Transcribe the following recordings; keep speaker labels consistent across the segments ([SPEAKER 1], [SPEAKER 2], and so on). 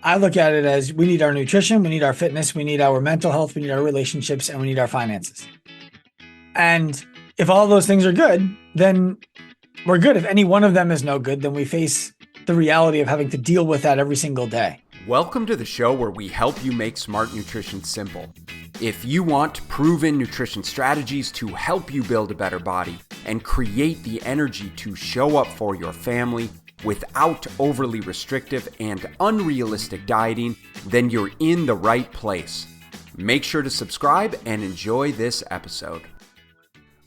[SPEAKER 1] I look at it as we need our nutrition, we need our fitness, we need our mental health, we need our relationships, and we need our finances. And if all those things are good, then we're good. If any one of them is no good, then we face the reality of having to deal with that every single day.
[SPEAKER 2] Welcome to the show where we help you make smart nutrition simple. If you want proven nutrition strategies to help you build a better body and create the energy to show up for your family without overly restrictive and unrealistic dieting, then you're in the right place. Make sure to subscribe and enjoy this episode.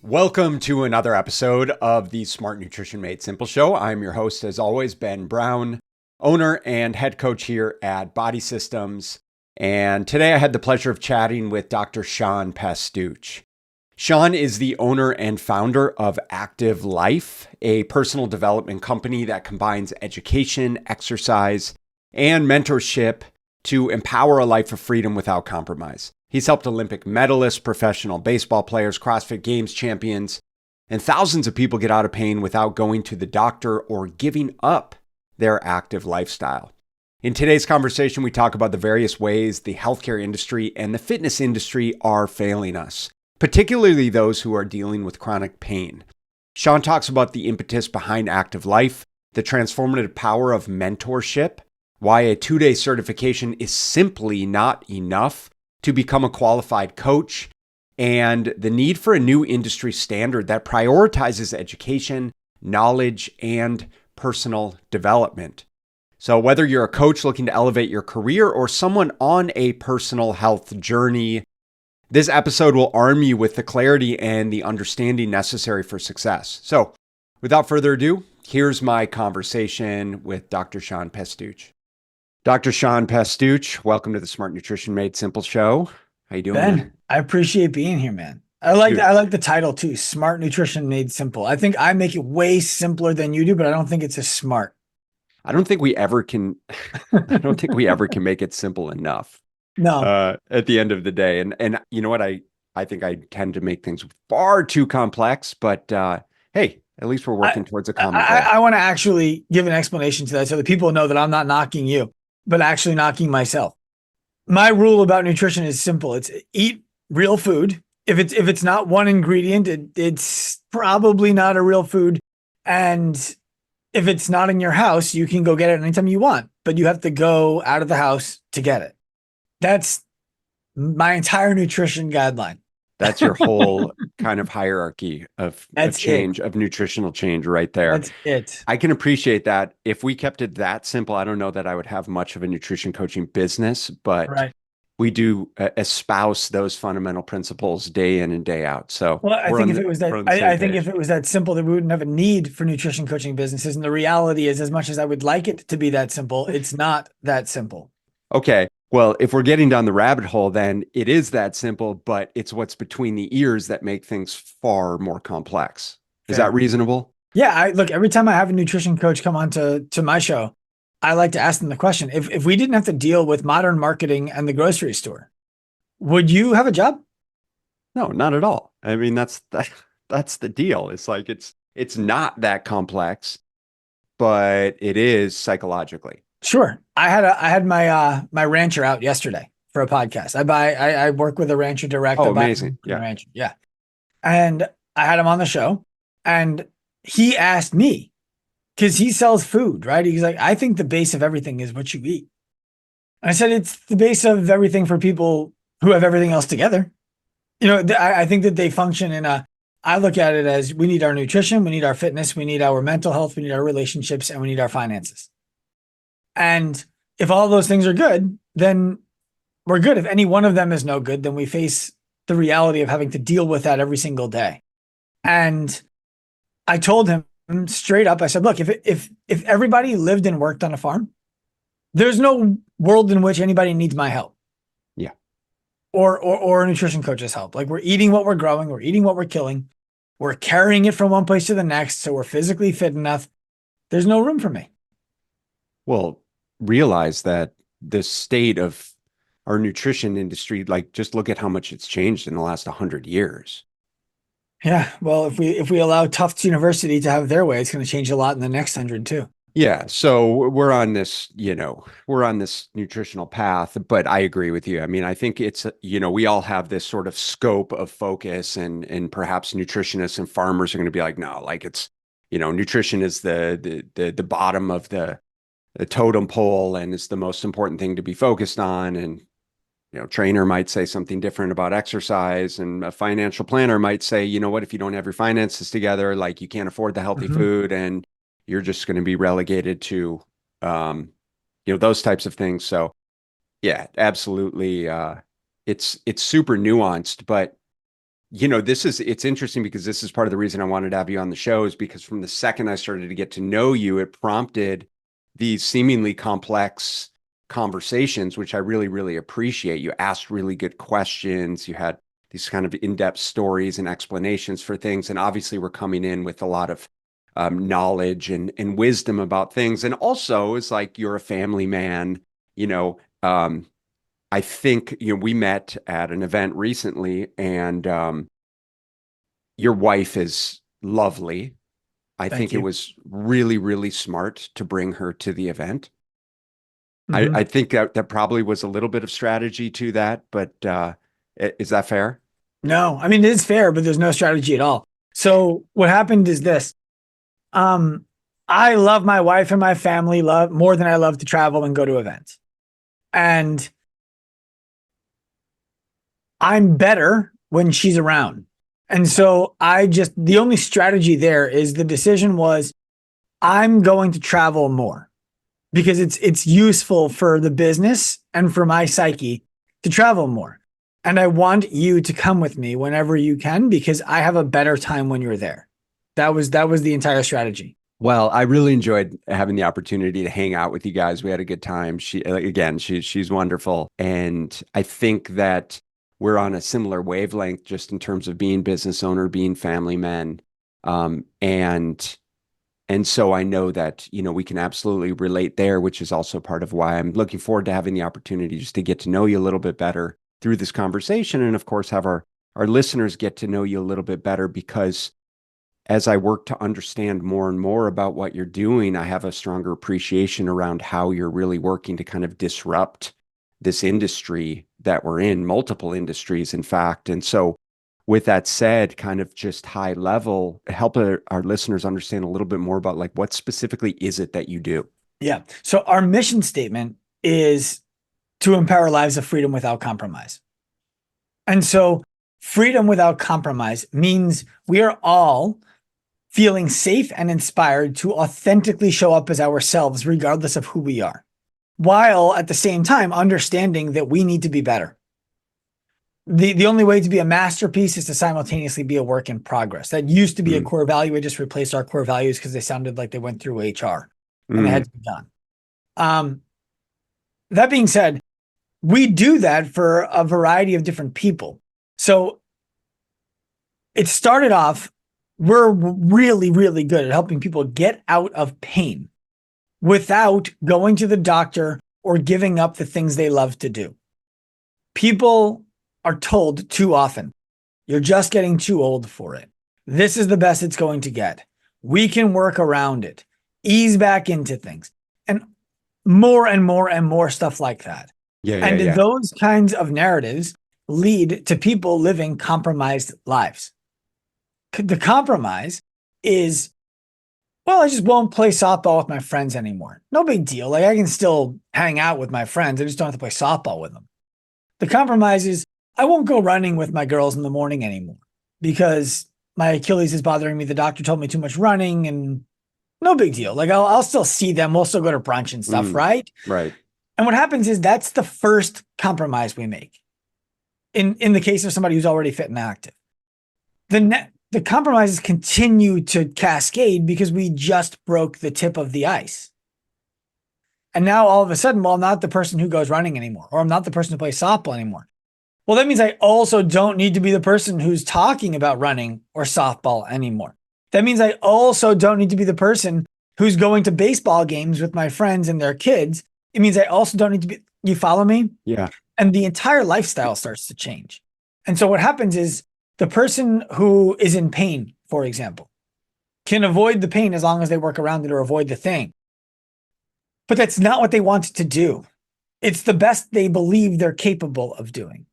[SPEAKER 2] Welcome to another episode of the Smart Nutrition Made Simple show. I'm your host, as always, Ben Brown, owner and head coach here at Body Systems. And today I had the pleasure of chatting with Dr. Sean Pastuch. Sean is the owner and founder of Active Life, a personal development company that combines education, exercise, and mentorship to empower a life of freedom without compromise. He's helped Olympic medalists, professional baseball players, CrossFit Games champions, and thousands of people get out of pain without going to the doctor or giving up their active lifestyle. In today's conversation, we talk about the various ways the healthcare industry and the fitness industry are failing us, particularly those who are dealing with chronic pain. Sean talks about the impetus behind Active Life, the transformative power of mentorship, why a 2-day certification is simply not enough to become a qualified coach, and the need for a new industry standard that prioritizes education, knowledge, and personal development. So whether you're a coach looking to elevate your career or someone on a personal health journey, this episode will arm you with the clarity and the understanding necessary for success. So without further ado, here's my conversation with Dr. Sean Pastuch. Dr. Sean Pastuch, welcome to the Smart Nutrition Made Simple show. How you doing,
[SPEAKER 1] Ben,
[SPEAKER 2] man?
[SPEAKER 1] I appreciate being here, man. I like the title too, Smart Nutrition Made Simple. I think I make it way simpler than you do, but I don't think it's as smart.
[SPEAKER 2] I don't think we ever can make it simple enough.
[SPEAKER 1] No.
[SPEAKER 2] At the end of the day. And you know what? I think I tend to make things far too complex, but hey, at least we're working towards a common goal.
[SPEAKER 1] I want to actually give an explanation to that so that people know that I'm not knocking you, but actually knocking myself. My rule about nutrition is simple. It's eat real food. If it's not one ingredient, it's probably not a real food. And if it's not in your house, you can go get it anytime you want, but you have to go out of the house to get it. That's my entire nutrition guideline.
[SPEAKER 2] That's your whole kind of hierarchy of change, of nutritional change right there.
[SPEAKER 1] That's it.
[SPEAKER 2] I can appreciate that. If we kept it that simple, I don't know that I would have much of a nutrition coaching business, but we do espouse those fundamental principles day in and day out. So
[SPEAKER 1] well, I think if it was that simple, that we wouldn't have a need for nutrition coaching businesses. And the reality is, as much as I would like it to be that simple, it's not that simple.
[SPEAKER 2] Okay. Well, if we're getting down the rabbit hole, then it is that simple, but it's what's between the ears that make things far more complex. Is that reasonable?
[SPEAKER 1] Yeah. Look, every time I have a nutrition coach come on to my show, I like to ask them the question, if we didn't have to deal with modern marketing and the grocery store, would you have a job?
[SPEAKER 2] No, not at all. I mean, that's the deal. It's like, it's not that complex, but it is psychologically.
[SPEAKER 1] Sure. I had my rancher out yesterday for a podcast. I work with a rancher direct.
[SPEAKER 2] Oh, amazing. Yeah.
[SPEAKER 1] Rancher. Yeah. And I had him on the show and he asked me, because he sells food, right? He's like, I think the base of everything is what you eat. And I said, it's the base of everything for people who have everything else together. You know, I think that they function I look at it as we need our nutrition, we need our fitness, we need our mental health, we need our relationships, and we need our finances. And if all those things are good, then we're good. If any one of them is no good, then we face the reality of having to deal with that every single day. And I told him straight up, I said, look, if everybody lived and worked on a farm, there's no world in which anybody needs my help.
[SPEAKER 2] Yeah.
[SPEAKER 1] Or a nutrition coach's help. Like, we're eating what we're growing, we're eating what we're killing, we're carrying it from one place to the next, so we're physically fit enough. There's no room for me.
[SPEAKER 2] Well, realize that the state of our nutrition industry, like, just look at how much it's changed in the last 100 years.
[SPEAKER 1] Yeah. Well, if we allow Tufts University to have their way, it's going to change a lot in the next 100 too.
[SPEAKER 2] Yeah, so we're on this nutritional path, but I agree with you. I mean, I think it's, we all have this sort of scope of focus, and perhaps nutritionists and farmers are going to be like, no, like it's, nutrition is the bottom of the totem pole and it's the most important thing to be focused on. And, trainer might say something different about exercise, and a financial planner might say, you know what, if you don't have your finances together, like you can't afford the healthy
[SPEAKER 1] Mhm.
[SPEAKER 2] food and you're just going to be relegated to, um, those types of things. So yeah, absolutely. It's super nuanced, but it's interesting because this is part of the reason I wanted to have you on the show, is because from the second I started to get to know you, it prompted these seemingly complex conversations, which I really, really appreciate. You asked really good questions. You had these kind of in-depth stories and explanations for things. And obviously we're coming in with a lot of knowledge and wisdom about things. And also it's like, you're a family man, I think, we met at an event recently, and your wife is lovely. I
[SPEAKER 1] Thank
[SPEAKER 2] think it
[SPEAKER 1] you.
[SPEAKER 2] was really, really smart to bring her to the event. I
[SPEAKER 1] Mhm.
[SPEAKER 2] think that probably was a little bit of strategy to that, but is that fair?
[SPEAKER 1] No, I mean, it is fair, but there's no strategy at all. So what happened is this. Um, I love my wife and my family love more than I love to travel and go to events. And I'm better when she's around. And so the only strategy there is the decision was I'm going to travel more because it's useful for the business and for my psyche to travel more. And I want you to come with me whenever you can because I have a better time when you're there. That was the entire strategy.
[SPEAKER 2] Well, I really enjoyed having the opportunity to hang out with you guys. We had a good time. She's wonderful, and I think that we're on a similar wavelength just in terms of being business owner, being family men, um, and and so I know that we can absolutely relate there, which is also part of why I'm looking forward to having the opportunity just to get to know you a little bit better through this conversation, and of course have our listeners get to know you a little bit better because as I work to understand more and more about what you're doing, I have a stronger appreciation around how you're really working to kind of disrupt this industry that we're in, multiple industries, in fact. And so, with that said, kind of just high level, help our listeners understand a little bit more about like what specifically is it that you do?
[SPEAKER 1] Yeah. So our mission statement is to empower lives of freedom without compromise. And so freedom without compromise means we are all feeling safe and inspired to authentically show up as ourselves, regardless of who we are, while at the same time understanding that we need to be better. The only way to be a masterpiece is to simultaneously be a work in progress. That used to be a
[SPEAKER 2] Mm,
[SPEAKER 1] core value. We just replaced our core values because they sounded like they went through HR and they had
[SPEAKER 2] mm,
[SPEAKER 1] to be done. Um, that being said, we do that for a variety of different people. So it started off, we're really, really good at helping people get out of pain without going to the doctor or giving up the things they love to do. People are told too often, you're just getting too old for it. This is the best it's going to get. We can work around it, ease back into things, and more and more and more stuff like that.
[SPEAKER 2] yeah, yeah,
[SPEAKER 1] And
[SPEAKER 2] yeah.
[SPEAKER 1] those kinds of narratives lead to people living compromised lives. The compromise is, well, I just won't play softball with my friends anymore. No big deal. Like I can still hang out with my friends. I just don't have to play softball with them. The compromise is I won't go running with my girls in the morning anymore because my Achilles is bothering me. The doctor told me too much running and no big deal. Like I'll still see them. We'll still go to brunch and stuff,
[SPEAKER 2] Mm,
[SPEAKER 1] right?
[SPEAKER 2] right.
[SPEAKER 1] And what happens is that's the first compromise we make in the case of somebody who's already fit and active. The compromises continue to cascade because we just broke the tip of the ice. And now all of a sudden, well, I'm not the person who goes running anymore, or I'm not the person who plays softball anymore. Well, that means I also don't need to be the person who's talking about running or softball anymore. That means I also don't need to be the person who's going to baseball games with my friends and their kids. It means I also don't need to be, you follow me?
[SPEAKER 2] Yeah.
[SPEAKER 1] And the entire lifestyle starts to change. And so what happens is the person who is in pain, for example, can avoid the pain as long as they work around it or avoid the thing. But that's not what they want to do. It's the best they believe they're capable of doing.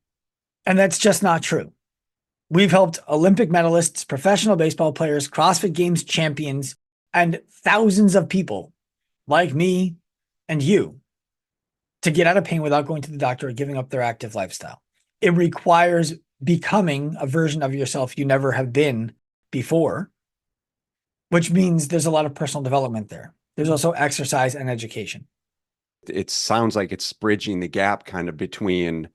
[SPEAKER 1] And that's just not true. We've helped Olympic medalists, professional baseball players, CrossFit Games champions, and thousands of people like me and you to get out of pain without going to the doctor or giving up their active lifestyle. It requires becoming a version of yourself you never have been before, which means there's a lot of personal development there. There's also exercise and education.
[SPEAKER 2] It sounds like it's bridging the gap kind of between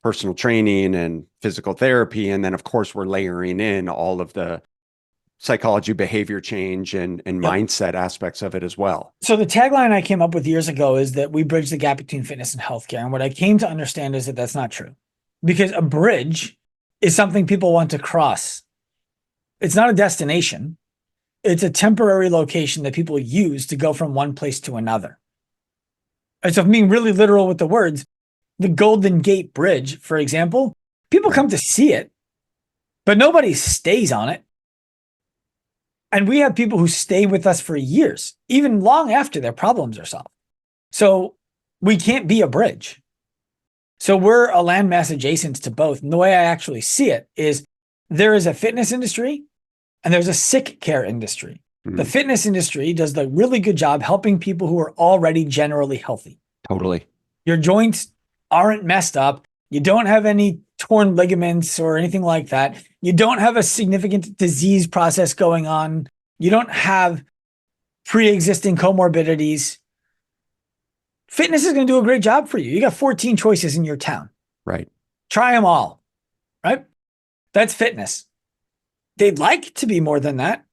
[SPEAKER 2] personal training and physical therapy. And then, of course, we're layering in all of the psychology, behavior change, and mindset aspects of it as well.
[SPEAKER 1] So the tagline I came up with years ago is that we bridge the gap between fitness and healthcare. And what I came to understand is that that's not true, because a bridge is something people want to cross. It's not a destination. It's a temporary location that people use to go from one place to another. And so, being really literal with the words, the Golden Gate Bridge, for example, people come to see it, but nobody stays on it. And we have people who stay with us for years, even long after their problems are solved. So we can't be a bridge. So we're a landmass adjacent to both. And the way I actually see it is there is a fitness industry and there's a sick care industry. The fitness industry does the really good job helping people who are already generally healthy.
[SPEAKER 2] Totally.
[SPEAKER 1] Your joints aren't messed up. You don't have any torn ligaments or anything like that. You don't have a significant disease process going on. You don't have pre-existing comorbidities. Fitness is going to do a great job for you. You got 14 choices in your town.
[SPEAKER 2] Right.
[SPEAKER 1] Try them all. Right? That's fitness. They'd like to be more than that.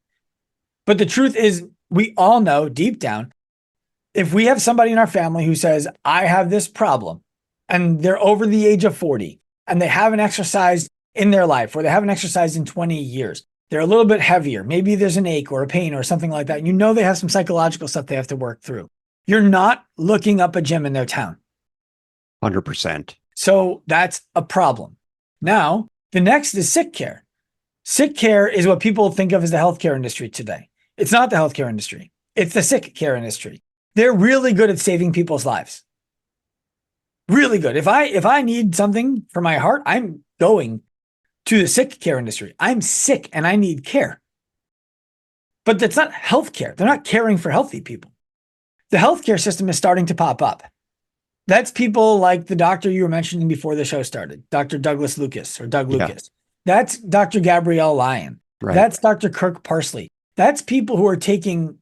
[SPEAKER 1] But the truth is, we all know deep down, if we have somebody in our family who says, I have this problem, and they're over the age of 40, and they haven't exercised in their life, or they haven't exercised in 20 years, they're a little bit heavier. Maybe there's an ache or a pain or something like that. And you know they have some psychological stuff they have to work through. You're not looking up a gym in their town.
[SPEAKER 2] 100%.
[SPEAKER 1] So that's a problem. Now, the next is sick care. Sick care is what people think of as the healthcare industry today. It's not the healthcare industry. It's the sick care industry. They're really good at saving people's lives. Really good. If I need something for my heart, I'm going to the sick care industry. I'm sick and I need care. But that's not healthcare. They're not caring for healthy people. The healthcare system is starting to pop up. That's people like the doctor you were mentioning before the show started, Dr. Douglas Lucas or Doug Lucas. That's Dr. Gabrielle Lyon.
[SPEAKER 2] Right.
[SPEAKER 1] That's Dr. Kirk Parsley. That's people who are taking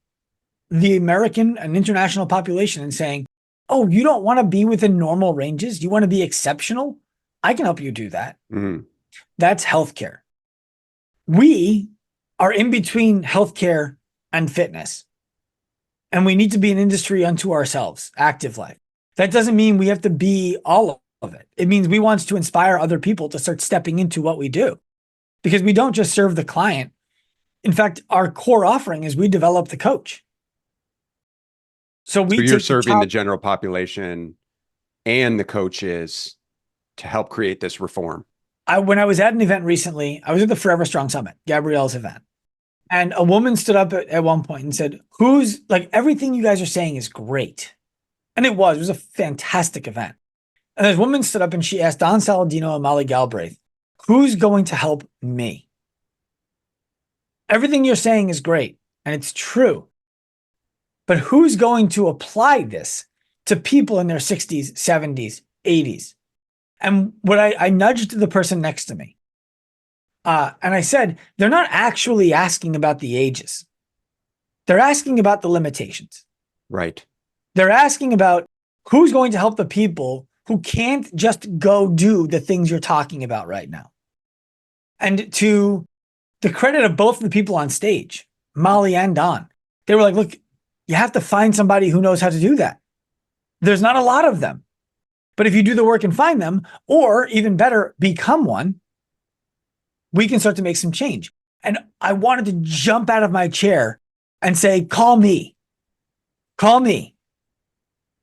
[SPEAKER 1] the American and international population and saying, oh, you don't want to be within normal ranges? You want to be exceptional? I can help you do that. That's healthcare. We are in between healthcare and fitness. And we need to be an industry unto ourselves, active life. That doesn't mean we have to be all of it. It means we want to inspire other people to start stepping into what we do, because we don't just serve the client. In fact, our core offering is we develop the coach. So you're
[SPEAKER 2] serving the general population and the coaches to help create this reform.
[SPEAKER 1] When I was at an event recently, I was at the Forever Strong Summit, Gabrielle's event. And a woman stood up at one point and said, who's like, everything you guys are saying is great. And it was a fantastic event. And this woman stood up and she asked Don Saladino and Molly Galbraith, who's going to help me? Everything you're saying is great. And it's true. But who's going to apply this to people in their 60s, 70s, 80s? And what I nudged the person next to me. And I said, they're not actually asking about the ages. They're asking about the limitations.
[SPEAKER 2] Right.
[SPEAKER 1] They're asking about who's going to help the people who can't just go do the things you're talking about right now. And to the credit of both of the people on stage, Molly and Don, they were like, look, you have to find somebody who knows how to do that. There's not a lot of them. But if you do the work and find them, or even better, become one, we can start to make some change. And I wanted to jump out of my chair and say, call me. Call me.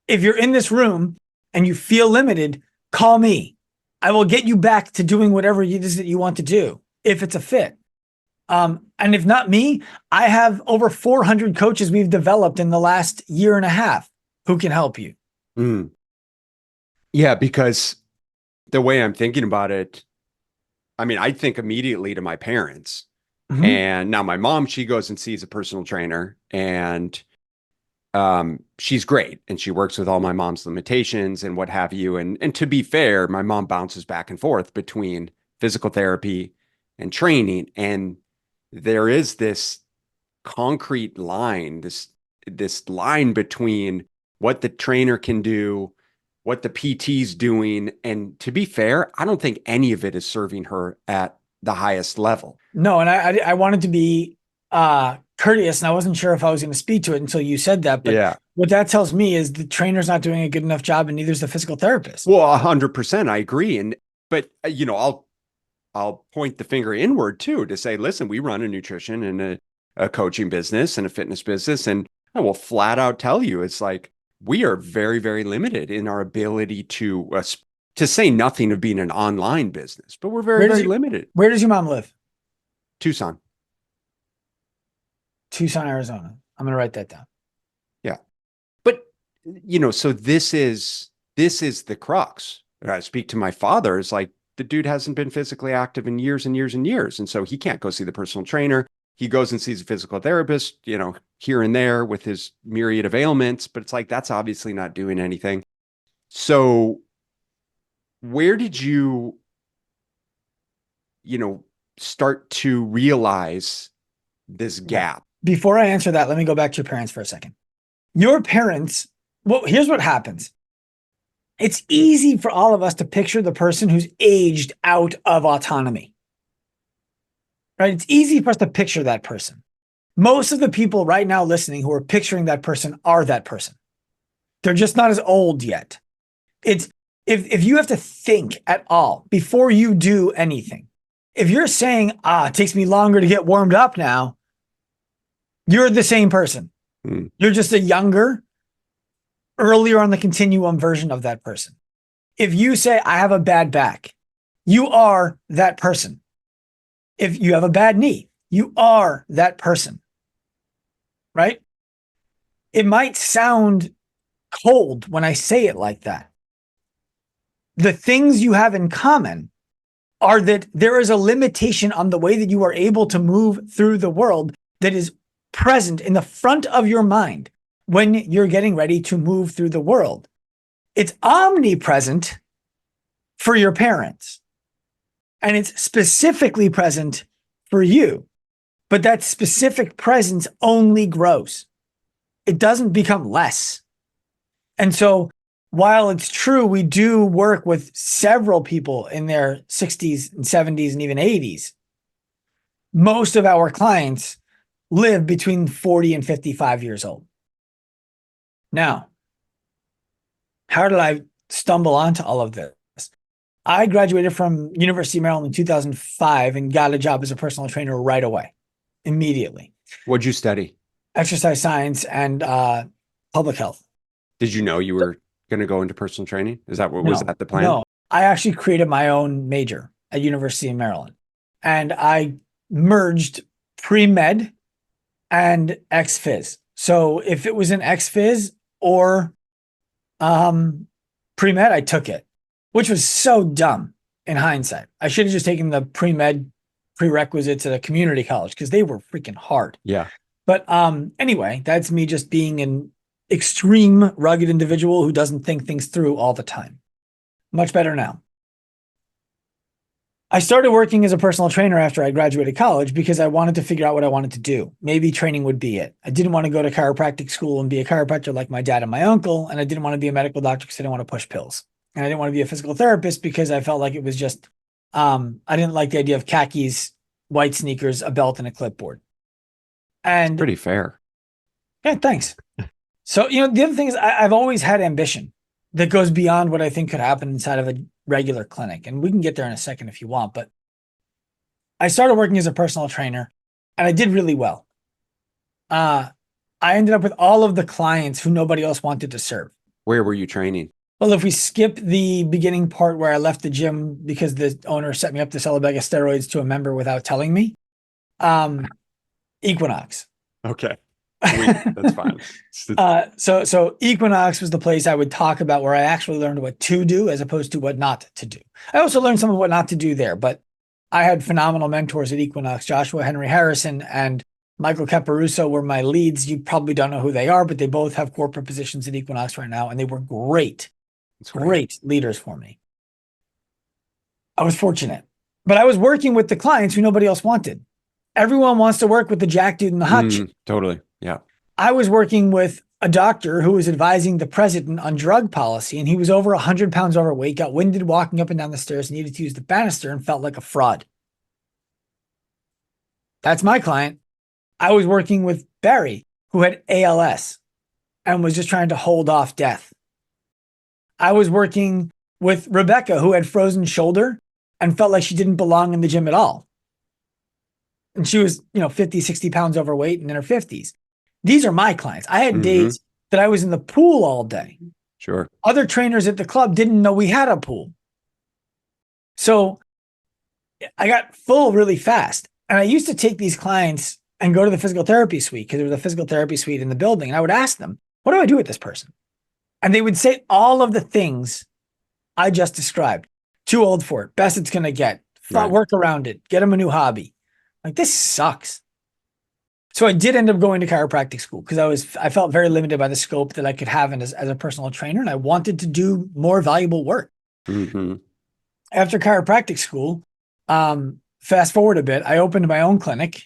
[SPEAKER 1] If you're in this room and you feel limited, call me. I will get you back to doing whatever it is that you want to do, if it's a fit. And if not me, I have over 400 coaches we've developed in the last year and a half who can help you.
[SPEAKER 2] Mm. Yeah, because the way I'm thinking about it, I mean, I think immediately to my parents.
[SPEAKER 1] Mm-hmm.
[SPEAKER 2] And now my mom, she goes and sees a personal trainer, and she's great, and she works with all my mom's limitations and what have you. And to be fair, my mom bounces back and forth between physical therapy and training, and there is this concrete line, this line between what the trainer can do, what the PT's doing, and to be fair, I don't think any of it is serving her at the highest level.
[SPEAKER 1] No, and I wanted to be courteous, and I wasn't sure if I was going to speak to it until you said that. But
[SPEAKER 2] Yeah.
[SPEAKER 1] what that tells me is the trainer's not doing a good enough job, and neither is the physical therapist.
[SPEAKER 2] Well, 100%, I agree. But I'll point the finger inward too to say, listen, we run a nutrition and a coaching business and a fitness business, and I will flat out tell you, it's like we are very, very limited in our ability to say nothing of being an online business, but we're very, very limited.
[SPEAKER 1] Where does your mom live?
[SPEAKER 2] Tucson.
[SPEAKER 1] Tucson, Arizona. I'm going to write that down.
[SPEAKER 2] Yeah. But, so this is the crux. I speak to my father. It's like the dude hasn't been physically active in years and years and years. And so he can't go see the personal trainer. He goes and sees a physical therapist, here and there with his myriad of ailments, but it's like, that's obviously not doing anything. So where did you, start to realize this gap?
[SPEAKER 1] Before I answer that, let me go back to your parents for a second. Your parents, well, here's what happens. It's easy for all of us to picture the person who's aged out of autonomy, right? It's easy for us to picture that person. Most of the people right now listening who are picturing that person are that person. They're just not as old yet. It's if you have to think at all before you do anything, if you're saying, it takes me longer to get warmed up now, you're the same person. You're just a younger, earlier on the continuum version of that person. If you say, I have a bad back, you are that person. If you have a bad knee, you are that person, right? It might sound cold when I say it like that. The things you have in common are that there is a limitation on the way that you are able to move through the world that is present in the front of your mind when you're getting ready to move through the world. It's omnipresent for your parents, and it's specifically present for you. But that specific presence only grows. It doesn't become less. And so while it's true, we do work with several people in their 60s and 70s and even 80s, most of our clients live between 40 and 55 years old. Now, how did I stumble onto all of this? I graduated from University of Maryland in 2005 and got a job as a personal trainer right away, immediately.
[SPEAKER 2] What'd you study?
[SPEAKER 1] Exercise science and public health.
[SPEAKER 2] Did you know you were going to go into personal training? Was that the plan?
[SPEAKER 1] No, I actually created my own major at University of Maryland, and I merged pre-med and ex-phys. So if it was an ex-phys or pre-med, I took it, which was so dumb in hindsight. I should have just taken the pre-med prerequisites at a community college because they were freaking hard.
[SPEAKER 2] Yeah.
[SPEAKER 1] But anyway, that's me just being an extreme rugged individual who doesn't think things through all the time. Much better now. I started working as a personal trainer after I graduated college because I wanted to figure out what I wanted to do. Maybe training would be it. I didn't want to go to chiropractic school and be a chiropractor like my dad and my uncle. And I didn't want to be a medical doctor because I didn't want to push pills. And I didn't want to be a physical therapist because I felt like it was just, I didn't like the idea of khakis, white sneakers, a belt, and a clipboard. And
[SPEAKER 2] pretty fair.
[SPEAKER 1] Yeah, thanks. So, the other thing is I've always had ambition that goes beyond what I think could happen inside of a regular clinic. And we can get there in a second if you want. But I started working as a personal trainer and I did really well. I ended up with all of the clients who nobody else wanted to serve.
[SPEAKER 2] Where were you training?
[SPEAKER 1] Well, if we skip the beginning part where I left the gym because the owner set me up to sell a bag of steroids to a member without telling me, Equinox.
[SPEAKER 2] Okay. That's fine.
[SPEAKER 1] So Equinox was the place I would talk about where I actually learned what to do as opposed to what not to do. I also learned some of what not to do there, but I had phenomenal mentors at Equinox. Joshua Henry Harrison and Michael Caparuso were my leads. You probably don't know who they are, but they both have corporate positions at Equinox right now, and they were great leaders for me. I was fortunate, but I was working with the clients who nobody else wanted. Everyone wants to work with the jack dude and the hot chick.
[SPEAKER 2] Totally. Yeah.
[SPEAKER 1] I was working with a doctor who was advising the president on drug policy, and he was over 100 pounds overweight, got winded walking up and down the stairs, needed to use the banister, and felt like a fraud. That's my client. I was working with Barry, who had ALS and was just trying to hold off death. I was working with Rebecca, who had frozen shoulder and felt like she didn't belong in the gym at all. And she was, 50, 60 pounds overweight and in her 50s. These are my clients. I had days that I was in the pool all day.
[SPEAKER 2] Sure.
[SPEAKER 1] Other trainers at the club didn't know we had a pool. So I got full really fast. And I used to take these clients and go to the physical therapy suite because there was a physical therapy suite in the building. And I would ask them, what do I do with this person? And they would say all of the things I just described. Too old for it. Best it's going to get. Work around it. Get them a new hobby. Like, this sucks. So I did end up going to chiropractic school because I felt very limited by the scope that I could have as a personal trainer. And I wanted to do more valuable work. After chiropractic school, fast forward a bit, I opened my own clinic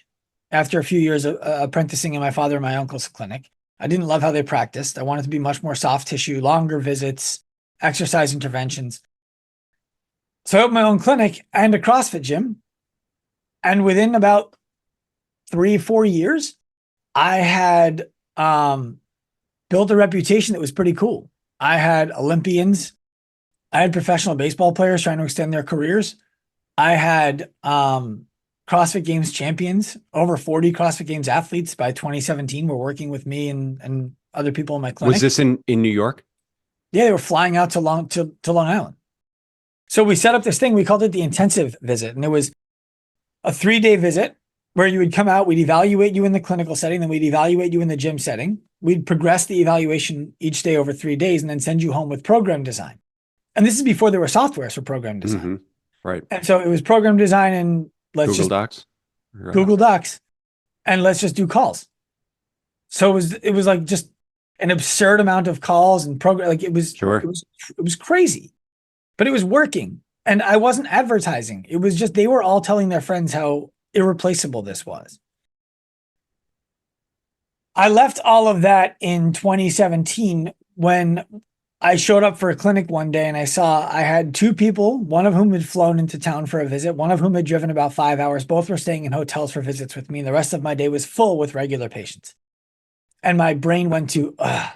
[SPEAKER 1] after a few years of apprenticing in my father and my uncle's clinic. I didn't love how they practiced. I wanted to be much more soft tissue, longer visits, exercise interventions. So I opened my own clinic and a CrossFit gym. And within about 3-4 years, I had built a reputation that was pretty cool. I had Olympians. I had professional baseball players trying to extend their careers. I had CrossFit Games champions. Over 40 CrossFit Games athletes by 2017 were working with me and other people in my clinic.
[SPEAKER 2] Was this in New York?
[SPEAKER 1] Yeah, they were flying out to Long Island. So we set up this thing. We called it the intensive visit. And it was a 3-day visit where you would come out, we'd evaluate you in the clinical setting, then we'd evaluate you in the gym setting. We'd progress the evaluation each day over 3 days and then send you home with program design. And this is before there were softwares for program design.
[SPEAKER 2] Right.
[SPEAKER 1] And so it was program design and
[SPEAKER 2] Google Docs.
[SPEAKER 1] Google Docs, and let's just do calls. So it was like just an absurd amount of calls and program. Like it was crazy, but it was working. And I wasn't advertising. It was just, they were all telling their friends how irreplaceable this was. I left all of that in 2017 when I showed up for a clinic one day and I saw I had 2 people, one of whom had flown into town for a visit, one of whom had driven about 5 hours. Both were staying in hotels for visits with me. And the rest of my day was full with regular patients. And my brain went to, I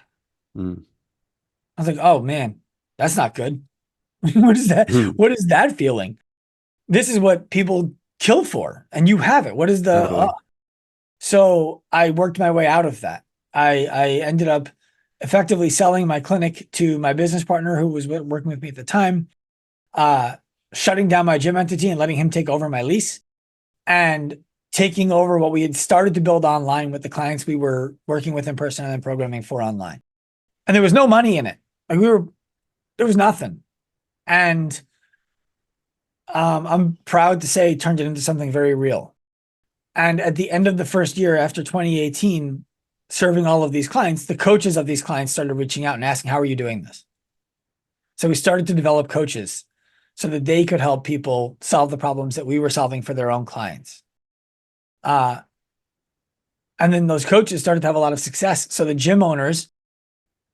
[SPEAKER 1] was like, oh man, that's not good. What is that? What is that feeling? This is what people kill for, and you have it. What is the? So I worked my way out of that. I ended up effectively selling my clinic to my business partner who was working with me at the time, shutting down my gym entity and letting him take over my lease, and taking over what we had started to build online with the clients we were working with in person and then programming for online. And there was no money in it. Like there was nothing. And I'm proud to say turned it into something very real. And at the end of the first year, after 2018, serving all of these clients, the coaches of these clients started reaching out and asking, how are you doing this? So we started to develop coaches so that they could help people solve the problems that we were solving for their own clients. And then those coaches started to have a lot of success. So the gym owners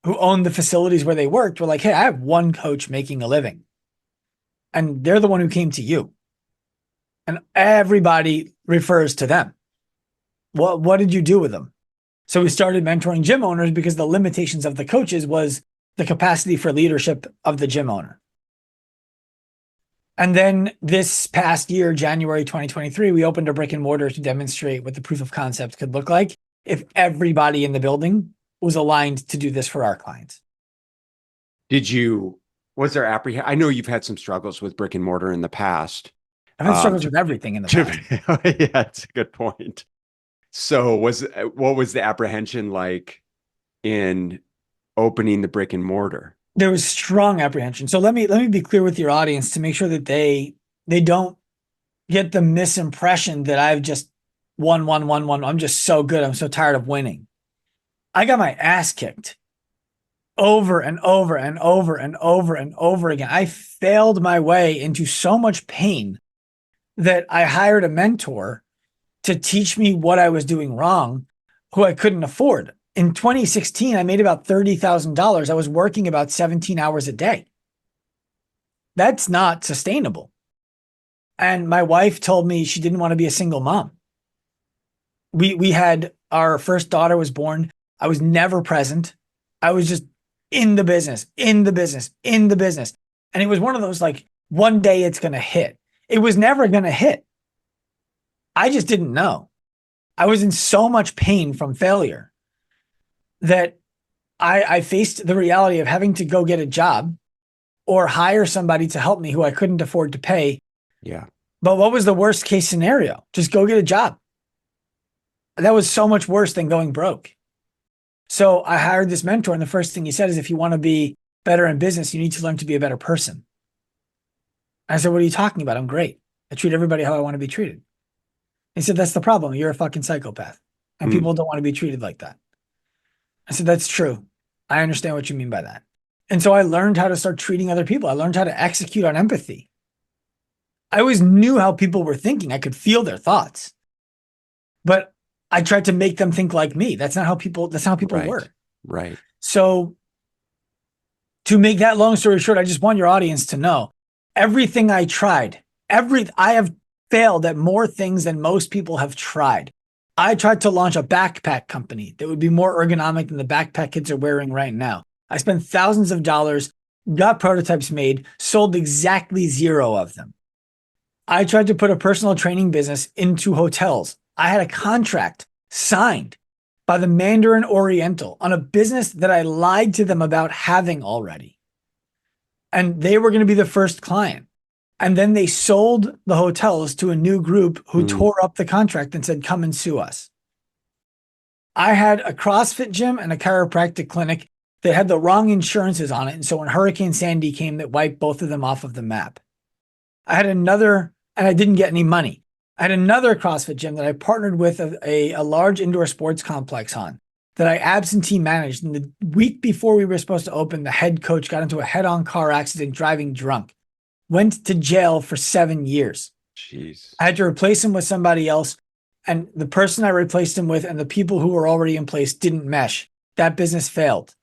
[SPEAKER 1] who owned the facilities where they worked were like, hey, I have one coach making a living. And they're the one who came to you. And everybody refers to them. What did you do with them? So we started mentoring gym owners because the limitations of the coaches was the capacity for leadership of the gym owner. And then this past year, January 2023, we opened a brick and mortar to demonstrate what the proof of concept could look like if everybody in the building was aligned to do this for our clients.
[SPEAKER 2] Was there apprehension? I know you've had some struggles with brick and mortar in the past.
[SPEAKER 1] I've had struggles with everything in the past.
[SPEAKER 2] Yeah, that's a good point. So what was the apprehension like in opening the brick and mortar?
[SPEAKER 1] There was strong apprehension. So let me be clear with your audience to make sure that they don't get the misimpression that I've just won. I'm just so good. I'm so tired of winning. I got my ass kicked over and over and over and over and over again. I failed my way into so much pain that I hired a mentor to teach me what I was doing wrong, who I couldn't afford. In 2016, I made about $30,000. I was working about 17 hours a day. That's not sustainable. And my wife told me she didn't want to be a single mom. We had our first daughter was born. I was never present. I was just in the business. And it was one of those like, one day it's going to hit. It was never going to hit. I just didn't know. I was in so much pain from failure that I faced the reality of having to go get a job or hire somebody to help me who I couldn't afford to pay.
[SPEAKER 2] Yeah.
[SPEAKER 1] But what was the worst case scenario? Just go get a job. That was so much worse than going broke. So I hired this mentor, and the first thing he said is, if you want to be better in business, you need to learn to be a better person. I said, what are you talking about? I'm great. I treat everybody how I want to be treated. He said, that's the problem. You're a fucking psychopath. And people don't want to be treated like that. I said, that's true. I understand what you mean by that. And so I learned how to start treating other people. I learned how to execute on empathy. I always knew how people were thinking. I could feel their thoughts. But I tried to make them think like me. That's not how people
[SPEAKER 2] Right.
[SPEAKER 1] work.
[SPEAKER 2] Right.
[SPEAKER 1] So to make that long story short, I just want your audience to know everything I tried, I have failed at more things than most people have tried. I tried to launch a backpack company that would be more ergonomic than the backpack kids are wearing right now. I spent thousands of dollars, got prototypes made, sold exactly 0 of them. I tried to put a personal training business into hotels. I had a contract signed by the Mandarin Oriental on a business that I lied to them about having already. And they were going to be the first client. And then they sold the hotels to a new group who tore up the contract and said, come and sue us. I had a CrossFit gym and a chiropractic clinic that had the wrong insurances on it. And so when Hurricane Sandy came, that wiped both of them off of the map. I had another, and I didn't get any money. I had another CrossFit gym that I partnered with a large indoor sports complex on that I absentee managed. And the week before we were supposed to open, the head coach got into a head-on car accident driving drunk, went to jail for 7 years.
[SPEAKER 2] Jeez.
[SPEAKER 1] I had to replace him with somebody else. And the person I replaced him with and the people who were already in place didn't mesh. That business failed.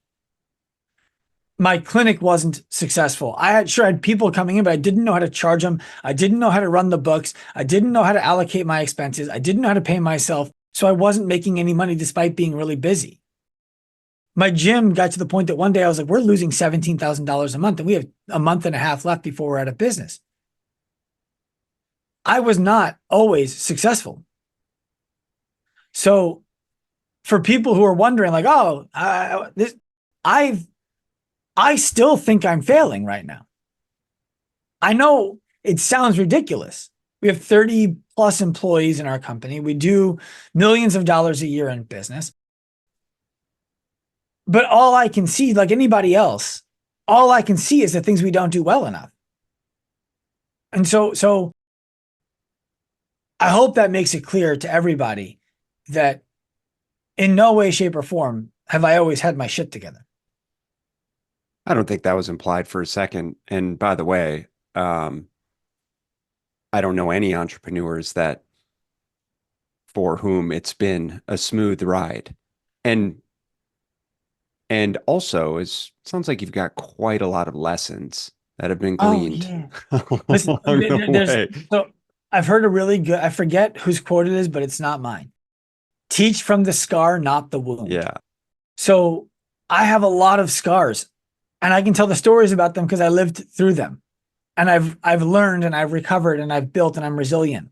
[SPEAKER 1] My clinic wasn't successful. I had people coming in, but I didn't know how to charge them. I didn't know how to run the books. I didn't know how to allocate my expenses. I didn't know how to pay myself. So I wasn't making any money despite being really busy. My gym got to the point that one day I was like, we're losing $17,000 a month and we have a month and a half left before we're out of business. I was not always successful. So for people who are wondering like, oh, I still think I'm failing right now. I know it sounds ridiculous. We have 30 plus employees in our company. We do millions of dollars a year in business. But all I can see, like anybody else, all I can see is the things we don't do well enough. And so I hope that makes it clear to everybody that in no way, shape, or form have I always had my shit together.
[SPEAKER 2] I don't think that was implied for a second. And by the way, I don't know any entrepreneurs that for whom it's been a smooth ride. And also sounds like you've got quite a lot of lessons that have been gleaned
[SPEAKER 1] Listen,
[SPEAKER 2] along the way.
[SPEAKER 1] so I've heard a really good, I forget whose quote it is, but it's not mine. Teach from the scar, not the wound.
[SPEAKER 2] Yeah.
[SPEAKER 1] So I have a lot of scars and I can tell the stories about them because I lived through them. And I've learned and I've recovered and I've built and I'm resilient.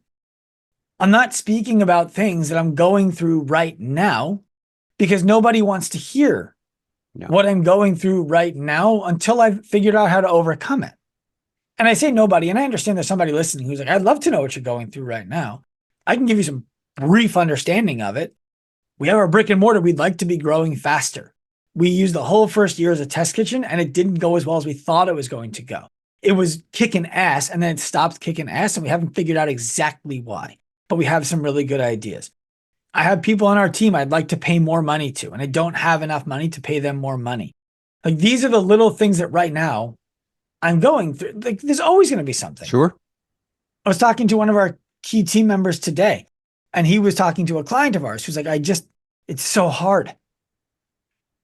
[SPEAKER 1] I'm not speaking about things that I'm going through right now because nobody wants to hear what I'm going through right now until I've figured out how to overcome it. And I say nobody, and I understand there's somebody listening who's like, I'd love to know what you're going through right now. I can give you some brief understanding of it. We have our brick and mortar. We'd like to be growing faster. We used the whole first year as a test kitchen, and it didn't go as well as we thought it was going to go. It was kicking ass, and then it stopped kicking ass, and we haven't figured out exactly why. But we have some really good ideas. I have people on our team I'd like to pay more money to, and I don't have enough money to pay them more money. Like, these are the little things that right now I'm going through. Like, there's always going to be something.
[SPEAKER 2] Sure.
[SPEAKER 1] I was talking to one of our key team members today, and he was talking to a client of ours who's like, it's so hard.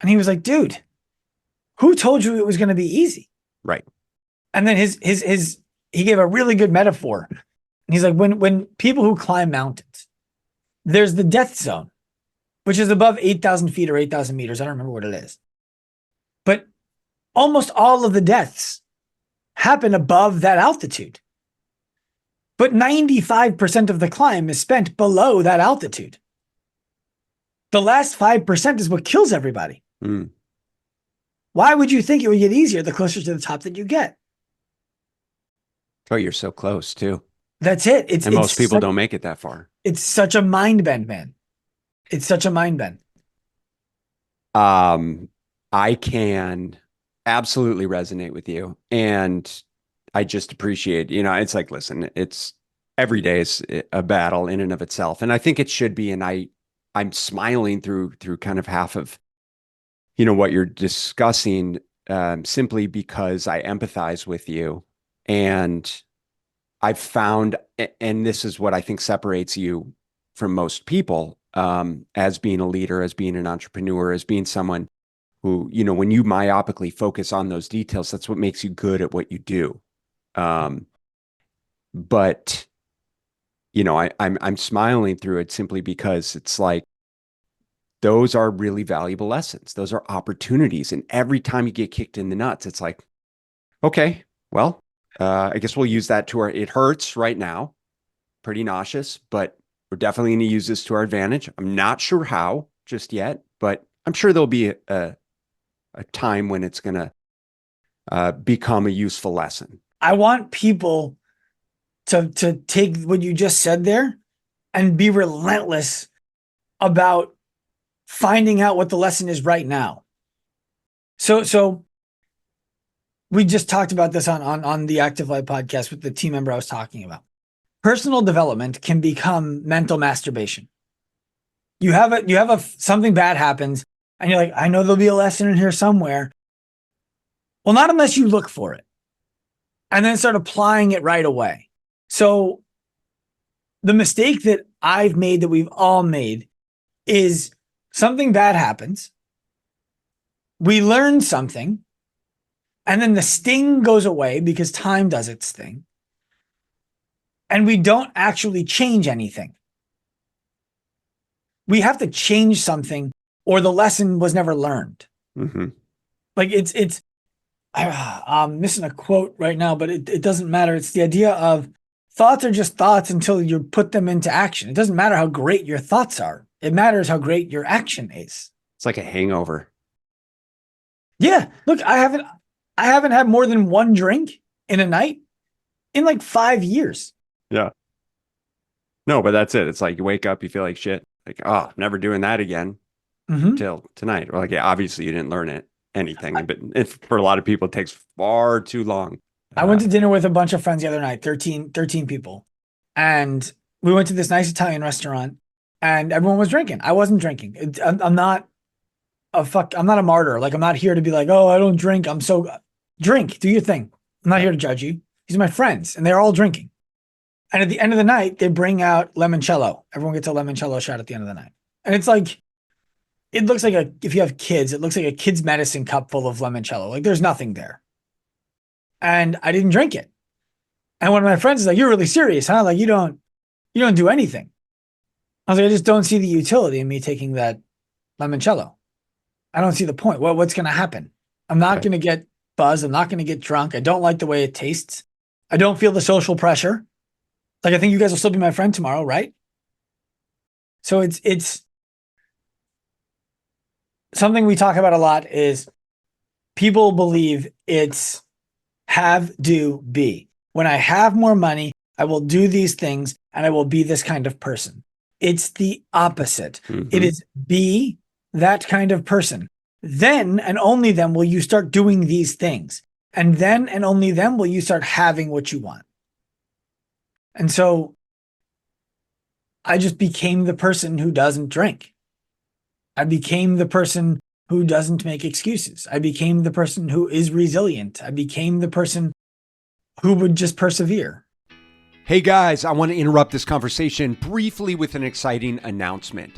[SPEAKER 1] And he was like, dude, who told you it was going to be easy?
[SPEAKER 2] Right.
[SPEAKER 1] And then he gave a really good metaphor. And he's like, when people who climb mountains, there's the death zone, which is above 8,000 feet or 8,000 meters. I don't remember what it is. But almost all of the deaths happen above that altitude. But 95% of the climb is spent below that altitude. The last 5% is what kills everybody.
[SPEAKER 2] Mm.
[SPEAKER 1] Why would you think it would get easier the closer to the top that you get?
[SPEAKER 2] Oh, you're so close too.
[SPEAKER 1] That's it.
[SPEAKER 2] Most people don't make it that far.
[SPEAKER 1] It's such a mind bend, man. It's such a mind bend.
[SPEAKER 2] I can absolutely resonate with you. And I just appreciate, it's like, listen, it's every day is a battle in and of itself. And I think it should be. And I'm smiling through kind of half of, what you're discussing, simply because I empathize with you. And I've found, and this is what I think separates you from most people, as being a leader, as being an entrepreneur, as being someone who, when you myopically focus on those details, that's what makes you good at what you do. But I'm smiling through it simply because it's like, those are really valuable lessons. Those are opportunities. And every time you get kicked in the nuts, it's like, okay, well, I guess we'll use that it hurts right now, pretty nauseous, but we're definitely going to use this to our advantage. I'm not sure how just yet, but I'm sure there'll be a time when it's going to become a useful lesson.
[SPEAKER 1] I want people to take what you just said there and be relentless about finding out what the lesson is right now. So we just talked about this on the Active Life podcast with the team member I was talking about. Personal development can become mental masturbation. You have something bad happens and you're like, I know there'll be a lesson in here somewhere. Well, not unless you look for it and then start applying it right away. So the mistake that I've made, that we've all made, is something bad happens. We learn something. And then the sting goes away because time does its thing. And we don't actually change anything. We have to change something or the lesson was never learned.
[SPEAKER 2] Mm-hmm.
[SPEAKER 1] Like I'm missing a quote right now, but it doesn't matter. It's the idea of thoughts are just thoughts until you put them into action. It doesn't matter how great your thoughts are. It matters how great your action is.
[SPEAKER 2] It's like a hangover.
[SPEAKER 1] Yeah. Look, I haven't had more than one drink in a night in like 5 years.
[SPEAKER 2] Yeah. No, but that's it. It's like you wake up, you feel like shit. Like, oh, I'm never doing that again until tonight. Or like, yeah, obviously you didn't learn anything, but for a lot of people, it takes far too long.
[SPEAKER 1] I went to dinner with a bunch of friends the other night, 13 people. And we went to this nice Italian restaurant and everyone was drinking. I wasn't drinking. I'm not a martyr. Like, I'm not here to be like, oh, I don't drink. Drink, do your thing. I'm not here to judge you. These are my friends and they're all drinking. And at the end of the night, they bring out limoncello. Everyone gets a limoncello shot at the end of the night. And it's like, it looks like if you have kids, it looks like a kid's medicine cup full of limoncello. Like, there's nothing there. And I didn't drink it. And one of my friends is like, you're really serious, huh? Like, you don't do anything. I was like, I just don't see the utility in me taking that limoncello. I don't see the point. What's going to happen? I'm not going to get buzzed. I'm not going to get drunk. I don't like the way it tastes. I don't feel the social pressure. Like, I think you guys will still be my friend tomorrow, right? So it's something we talk about a lot is people believe it's have, do, be. When I have more money, I will do these things and I will be this kind of person. It's the opposite.
[SPEAKER 2] Mm-hmm.
[SPEAKER 1] It is be that kind of person. Then and only then will you start doing these things. And then and only then will you start having what you want. And so I just became the person who doesn't drink. I became the person who doesn't make excuses. I became the person who is resilient. I became the person who would just persevere.
[SPEAKER 2] Hey guys, I want to interrupt this conversation briefly with an exciting announcement.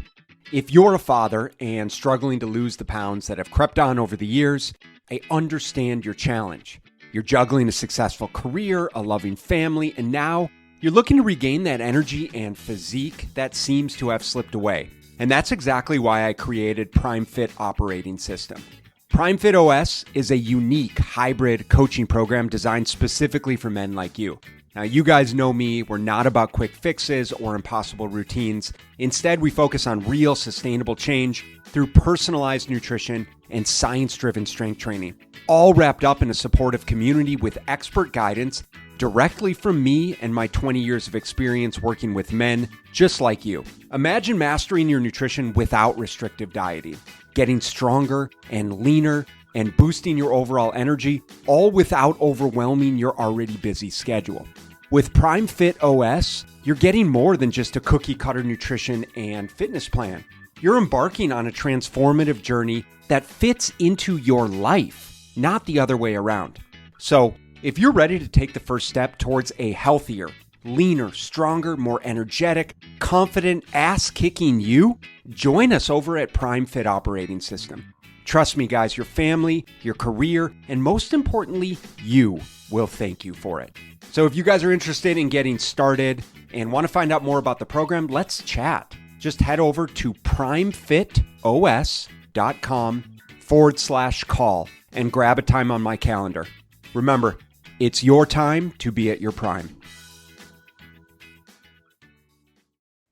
[SPEAKER 2] If you're a father and struggling to lose the pounds that have crept on over the years, I understand your challenge. You're juggling a successful career, a loving family, and now you're looking to regain that energy and physique that seems to have slipped away. And that's exactly why I created Prime Fit Operating System. Prime Fit OS is a unique hybrid coaching program designed specifically for men like you. Now, you guys know me, we're not about quick fixes or impossible routines. Instead, we focus on real sustainable change through personalized nutrition and science-driven strength training, all wrapped up in a supportive community with expert guidance directly from me and my 20 years of experience working with men just like you. Imagine mastering your nutrition without restrictive dieting, getting stronger and leaner, and boosting your overall energy, all without overwhelming your already busy schedule. With Prime Fit OS, you're getting more than just a cookie cutter nutrition and fitness plan. You're embarking on a transformative journey that fits into your life, not the other way around. So, if you're ready to take the first step towards a healthier, leaner, stronger, more energetic, confident, ass-kicking you, join us over at Prime Fit Operating System. Trust me, guys, your family, your career, and most importantly, you will thank you for it. So if you guys are interested in getting started and want to find out more about the program, let's chat. Just head over to primefitos.com/call and grab a time on my calendar. Remember, it's your time to be at your prime.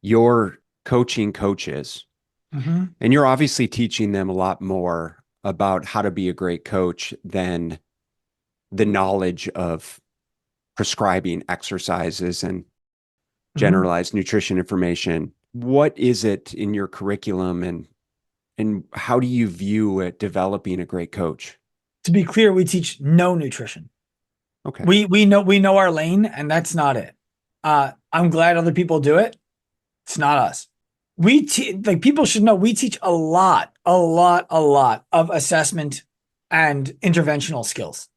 [SPEAKER 2] You're coaching coaches, and you're obviously teaching them a lot more about how to be a great coach than the knowledge of prescribing exercises and generalized nutrition information. What is it in your curriculum, and how do you view it developing a great coach?
[SPEAKER 1] To be clear, we teach no nutrition.
[SPEAKER 2] Okay.
[SPEAKER 1] We know our lane, and that's not it. I'm glad other people do it. It's not us. Like people should know we teach a lot of assessment and interventional skills.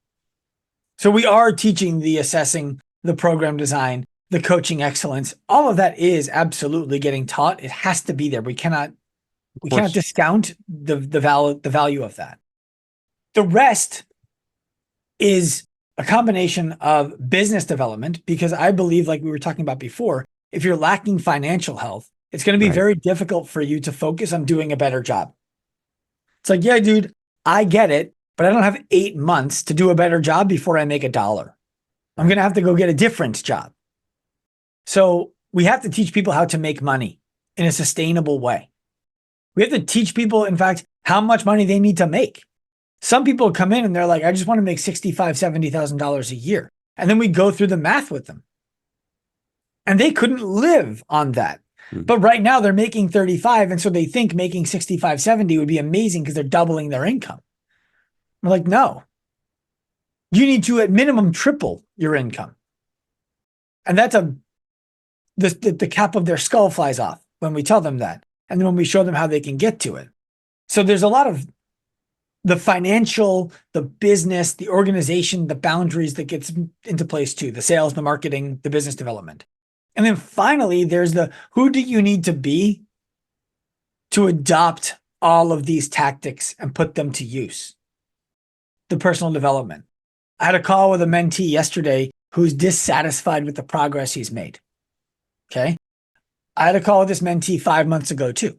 [SPEAKER 1] So we are teaching the assessing, the program design, the coaching excellence. All of that is absolutely getting taught. It has to be there. We cannot discount the value of that. The rest is a combination of business development, because I believe, like we were talking about before, if you're lacking financial health, it's going to be very difficult for you to focus on doing a better job. It's like, yeah, dude, I get it, but I don't have 8 months to do a better job before I make $1. I'm going to have to go get a different job. So we have to teach people how to make money in a sustainable way. We have to teach people, in fact, how much money they need to make. Some people come in and they're like, I just want to make $65,000, $70,000 a year. And then we go through the math with them. And they couldn't live on that. But right now they're making 35. And so they think making 65, 70 would be amazing because they're doubling their income. We're like, no, you need to at minimum triple your income. And that's the cap of their skull flies off when we tell them that. And then when we show them how they can get to it. So there's a lot of the financial, the business, the organization, the boundaries that gets into place too, the sales, the marketing, the business development. And then finally, there's the who do you need to be to adopt all of these tactics and put them to use? The personal development. I had a call with a mentee yesterday who's dissatisfied with the progress he's made. Okay. I had a call with this mentee 5 months ago too.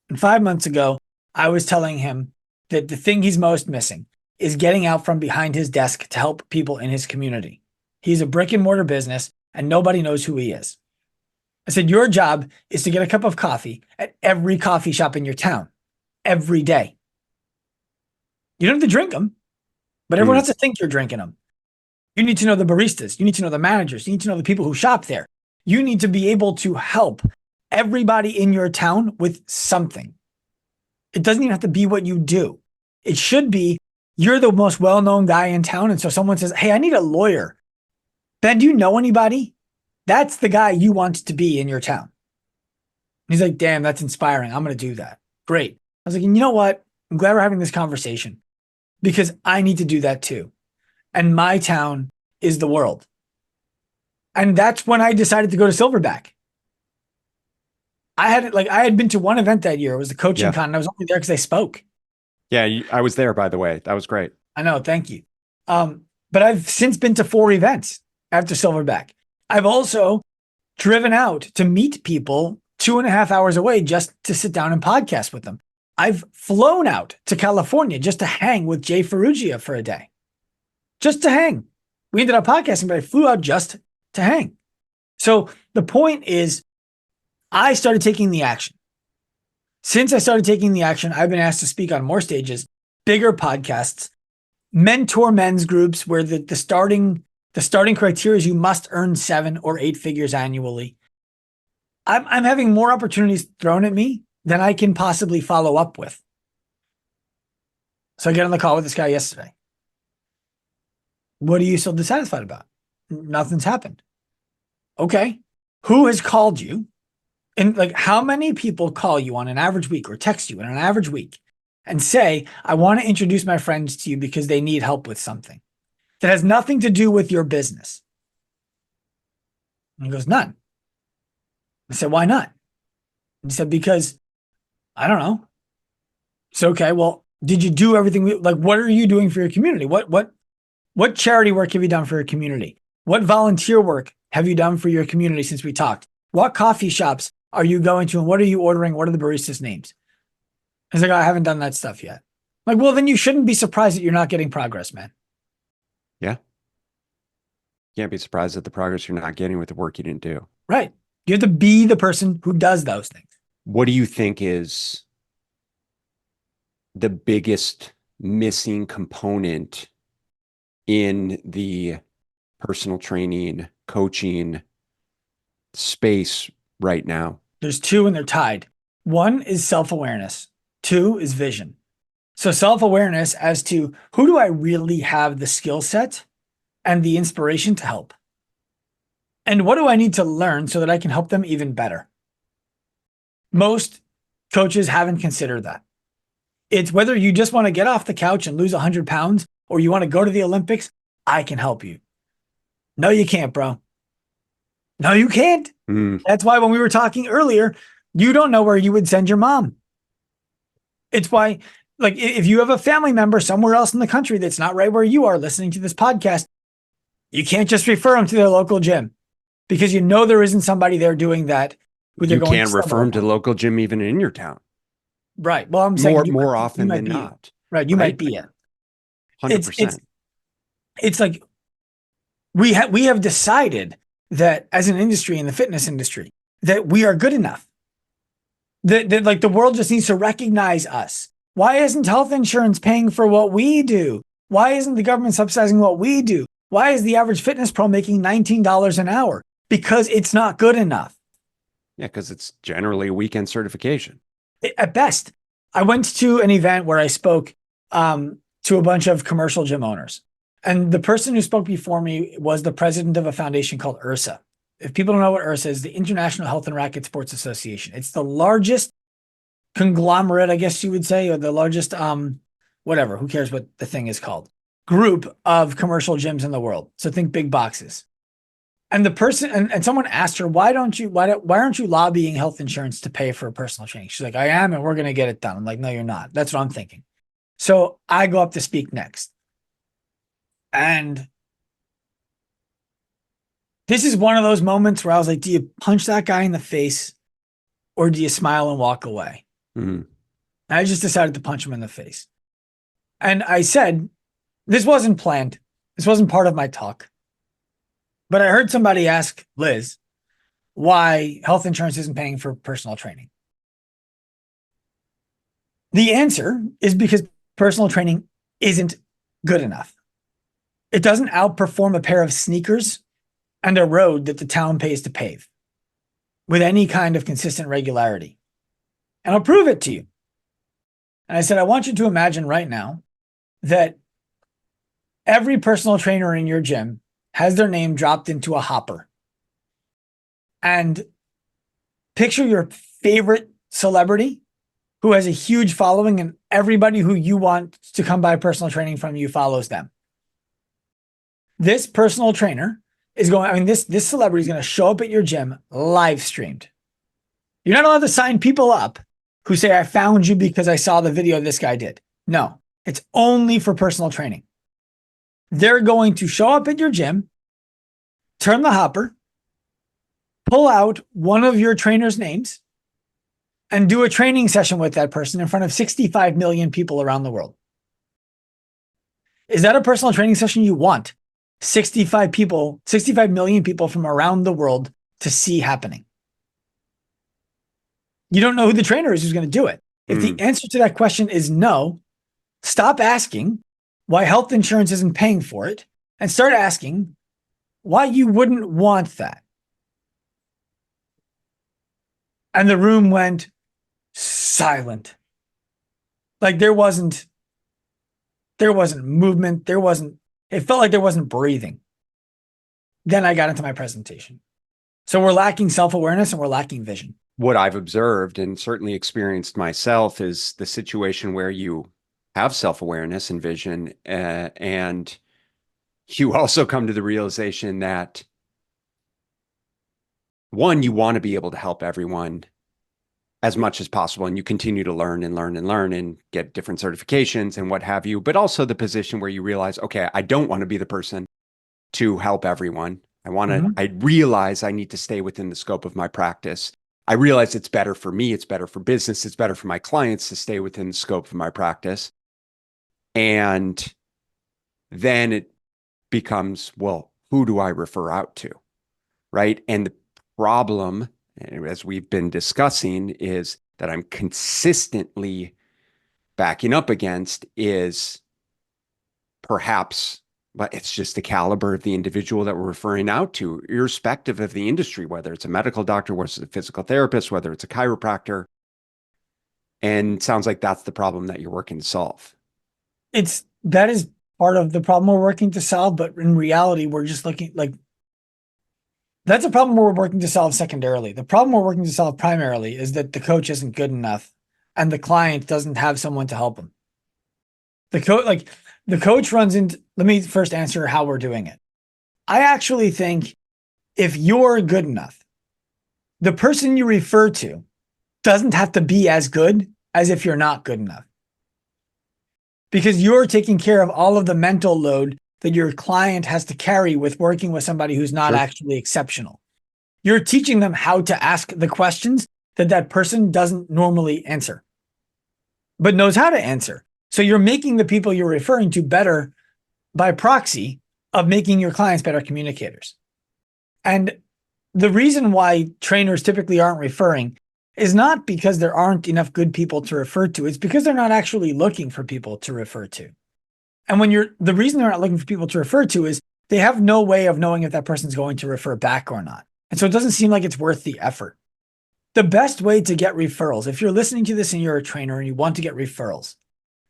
[SPEAKER 1] And 5 months ago, I was telling him that the thing he's most missing is getting out from behind his desk to help people in his community. He's a brick and mortar business and nobody knows who he is. I said, your job is to get a cup of coffee at every coffee shop in your town every day. You don't have to drink them, but everyone has to think you're drinking them. You need to know the baristas. You need to know the managers. You need to know the people who shop there. You need to be able to help everybody in your town with something. It doesn't even have to be what you do. It should be you're the most well-known guy in town. And so someone says, hey, I need a lawyer. Ben, do you know anybody? That's the guy you want to be in your town. He's like, damn, that's inspiring. I'm going to do that. Great. I was like, and you know what? I'm glad we're having this conversation because I need to do that too. And my town is the world. And that's when I decided to go to Silverback. I had been to one event that year. It was the coaching con. And I was only there because I spoke.
[SPEAKER 3] Yeah, I was there, by the way. That was great.
[SPEAKER 1] I know. Thank you. But I've since been to 4 events after Silverback. I've also driven out to meet people 2.5 hours away just to sit down and podcast with them. I've flown out to California just to hang with Jay Ferrugia for a day. Just to hang. We ended up podcasting, but I flew out just to hang. So the point is, I started taking the action. Since I started taking the action, I've been asked to speak on more stages, bigger podcasts, mentor men's groups where the starting criteria is you must earn 7 or 8 figures annually. I'm having more opportunities thrown at me than I can possibly follow up with. So I get on the call with this guy yesterday. What are you so dissatisfied about? Nothing's happened. Okay. Who has called you? And like, how many people call you on an average week or text you in an average week and say, I want to introduce my friends to you because they need help with something that has nothing to do with your business? And he goes, none. I said, why not? And he said, because I don't know. So, okay, well, did you do everything? Like, what are you doing for your community? What charity work have you done for your community? What volunteer work have you done for your community since we talked? What coffee shops are you going to and what are you ordering? What are the baristas' names? He's like, I haven't done that stuff yet. I'm like, well, then you shouldn't be surprised that you're not getting progress, man.
[SPEAKER 3] Yeah. You can't be surprised at the progress you're not getting with the work you didn't do.
[SPEAKER 1] Right. You have to be the person who does those things.
[SPEAKER 3] What do you think is the biggest missing component in the personal training, coaching space right now?
[SPEAKER 1] There's 2 and they're tied. 1 is self-awareness. 2 is vision. So self-awareness as to who do I really have the skill set and the inspiration to help? And what do I need to learn so that I can help them even better? Most coaches haven't considered that. It's whether you just want to get off the couch and lose 100 pounds or you want to go to the Olympics, I can help you. No, you can't, bro. No, you can't. That's why when we were talking earlier, you don't know where you would send your mom. It's why, like, if you have a family member somewhere else in the country that's not right where you are listening to this podcast, you can't just refer them to their local gym because you know there isn't somebody there doing that.
[SPEAKER 3] You can't refer them to the local gym even in your town.
[SPEAKER 1] Right. Well, I'm saying
[SPEAKER 3] more often than not.
[SPEAKER 1] Right. You might be it.
[SPEAKER 3] 100%.
[SPEAKER 1] It's like we have decided that as an industry in the fitness industry that we are good enough. That like the world just needs to recognize us. Why isn't health insurance paying for what we do? Why isn't the government subsidizing what we do? Why is the average fitness pro making $19 an hour? Because it's not good enough.
[SPEAKER 3] Yeah, because it's generally a weekend certification.
[SPEAKER 1] At best. I went to an event where I spoke to a bunch of commercial gym owners. And the person who spoke before me was the president of a foundation called IRSA. If people don't know what IRSA is, the International Health and Racket Sports Association. It's the largest conglomerate, I guess you would say, or the largest, whatever, who cares what the thing is called, group of commercial gyms in the world. So think big boxes. And the person, and someone asked her, why aren't you lobbying health insurance to pay for a personal training? She's like, I am, and we're going to get it done. I'm like, no, you're not. That's what I'm thinking. So I go up to speak next. And this is one of those moments where I was like, do you punch that guy in the face or do you smile and walk away?
[SPEAKER 3] Mm-hmm.
[SPEAKER 1] I just decided to punch him in the face. And I said, this wasn't planned. This wasn't part of my talk. But I heard somebody ask Liz why health insurance isn't paying for personal training. The answer is because personal training isn't good enough. It doesn't outperform a pair of sneakers and a road that the town pays to pave. with any kind of consistent regularity. And I'll prove it to you. And I said, I want you to imagine right now that every personal trainer in your gym has their name dropped into a hopper. And picture your favorite celebrity who has a huge following, and everybody who you want to come buy personal training from you follows them. This personal trainer is going, this celebrity is going to show up at your gym live streamed. You're not allowed to sign people up who say, I found you because I saw the video this guy did. No, it's only for personal training. They're going to show up at your gym, turn the hopper, pull out one of your trainer's names, and do a training session with that person in front of 65 million people around the world. Is that a personal training session you want 65 million people from around the world to see happening? You don't know who the trainer is who's going to do it. If the answer to that question is no, stop asking why health insurance isn't paying for it and start asking why you wouldn't want that. And the room went silent. Like there wasn't movement. It felt like there wasn't breathing. Then I got into my presentation. So we're lacking self-awareness and we're lacking vision.
[SPEAKER 3] What I've observed and certainly experienced myself is the situation where you have self-awareness and vision, and you also come to the realization that, one, you want to be able to help everyone as much as possible, and you continue to learn and learn and learn and get different certifications and what have you, but also the position where you realize, okay, I don't want to be the person to help everyone. I realize I need to stay within the scope of my practice. I realize it's better for me, it's better for business, it's better for my clients to stay within the scope of my practice. And then it becomes, well, who do I refer out to? Right? And the problem, as we've been discussing, is that I'm consistently backing up against is perhaps, but it's just the caliber of the individual that we're referring out to, irrespective of the industry, whether it's a medical doctor, whether it's a physical therapist, whether it's a chiropractor. And it sounds like that's the problem that you're working to solve.
[SPEAKER 1] That is part of the problem we're working to solve, but in reality, we're just looking like that's a problem we're working to solve secondarily. The problem we're working to solve primarily is that the coach isn't good enough and the client doesn't have someone to help him. The coach runs into, let me first answer how we're doing it. I actually think if you're good enough, the person you refer to doesn't have to be as good as if you're not good enough. Because you're taking care of all of the mental load that your client has to carry with working with somebody who's not actually exceptional. You're teaching them how to ask the questions that that person doesn't normally answer, but knows how to answer. So you're making the people you're referring to better by proxy of making your clients better communicators. And the reason why trainers typically aren't referring is not because there aren't enough good people to refer to. It's because they're not actually looking for people to refer to. And the reason they're not looking for people to refer to is they have no way of knowing if that person's going to refer back or not. And so it doesn't seem like it's worth the effort. The best way to get referrals, if you're listening to this and you're a trainer and you want to get referrals,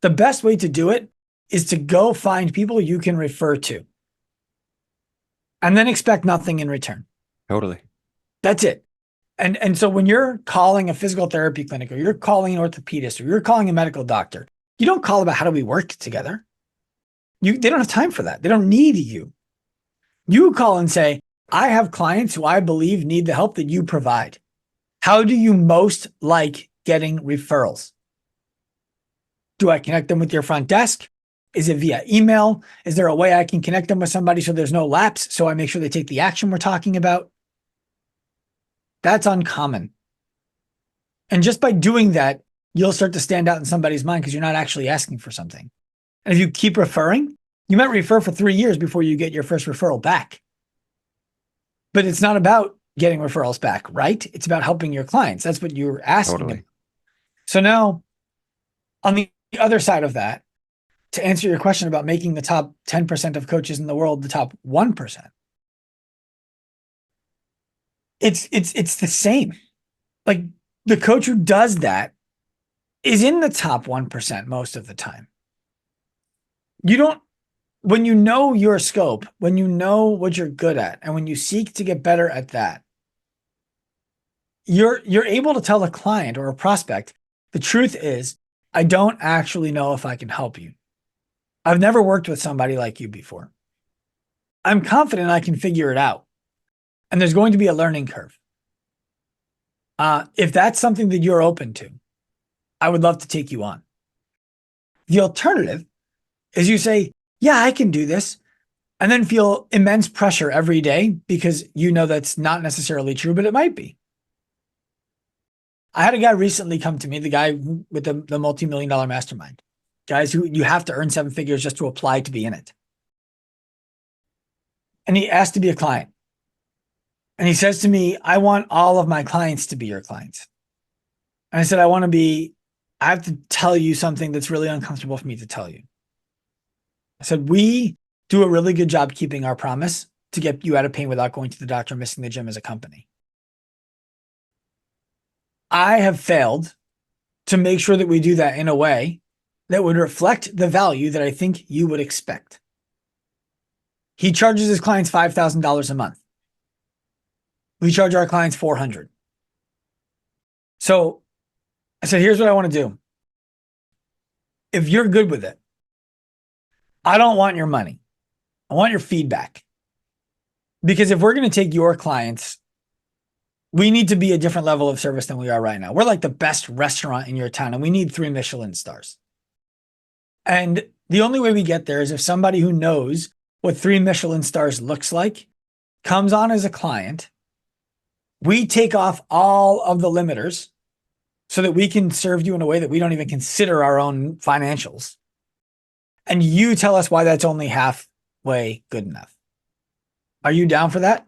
[SPEAKER 1] the best way to do it is to go find people you can refer to and then expect nothing in return.
[SPEAKER 3] Totally.
[SPEAKER 1] That's it. And so when you're calling a physical therapy clinic or you're calling an orthopedist or you're calling a medical doctor, you don't call about how do we work together. They don't have time for that. They don't need you. You call and say, I have clients who I believe need the help that you provide. How do you most like getting referrals? Do I connect them with your front desk? Is it via email? Is there a way I can connect them with somebody so there's no lapse, so I make sure they take the action we're talking about? That's uncommon. And just by doing that, you'll start to stand out in somebody's mind because you're not actually asking for something. And if you keep referring, you might refer for 3 years before you get your first referral back. But it's not about getting referrals back, right? It's about helping your clients. That's what you're asking.
[SPEAKER 3] Totally.
[SPEAKER 1] So now, on the other side of that, to answer your question about making the top 10% of coaches in the world the top 1%, It's the same. Like the coach who does that is in the top 1% most of the time. You don't, when you know your scope, when you know what you're good at, and when you seek to get better at that, you're able to tell a client or a prospect, the truth is, I don't actually know if I can help you. I've never worked with somebody like you before. I'm confident I can figure it out. And there's going to be a learning curve. If that's something that you're open to, I would love to take you on. The alternative is you say, yeah, I can do this, and then feel immense pressure every day because you know that's not necessarily true, but it might be. I had a guy recently come to me, the guy with the multi-million-dollar mastermind, guys who you have to earn 7 figures just to apply to be in it. And he asked to be a client. And he says to me, I want all of my clients to be your clients. And I said, I have to tell you something that's really uncomfortable for me to tell you. I said, we do a really good job keeping our promise to get you out of pain without going to the doctor and missing the gym as a company. I have failed to make sure that we do that in a way that would reflect the value that I think you would expect. He charges his clients $5,000 a month. We charge our clients $400. So I said, here's what I want to do. If you're good with it, I don't want your money. I want your feedback. Because if we're going to take your clients, we need to be a different level of service than we are right now. We're like the best restaurant in your town, and we need 3 Michelin stars. And the only way we get there is if somebody who knows what 3 Michelin stars looks like comes on as a client. We take off all of the limiters so that we can serve you in a way that we don't even consider our own financials. And you tell us why that's only halfway good enough. Are you down for that?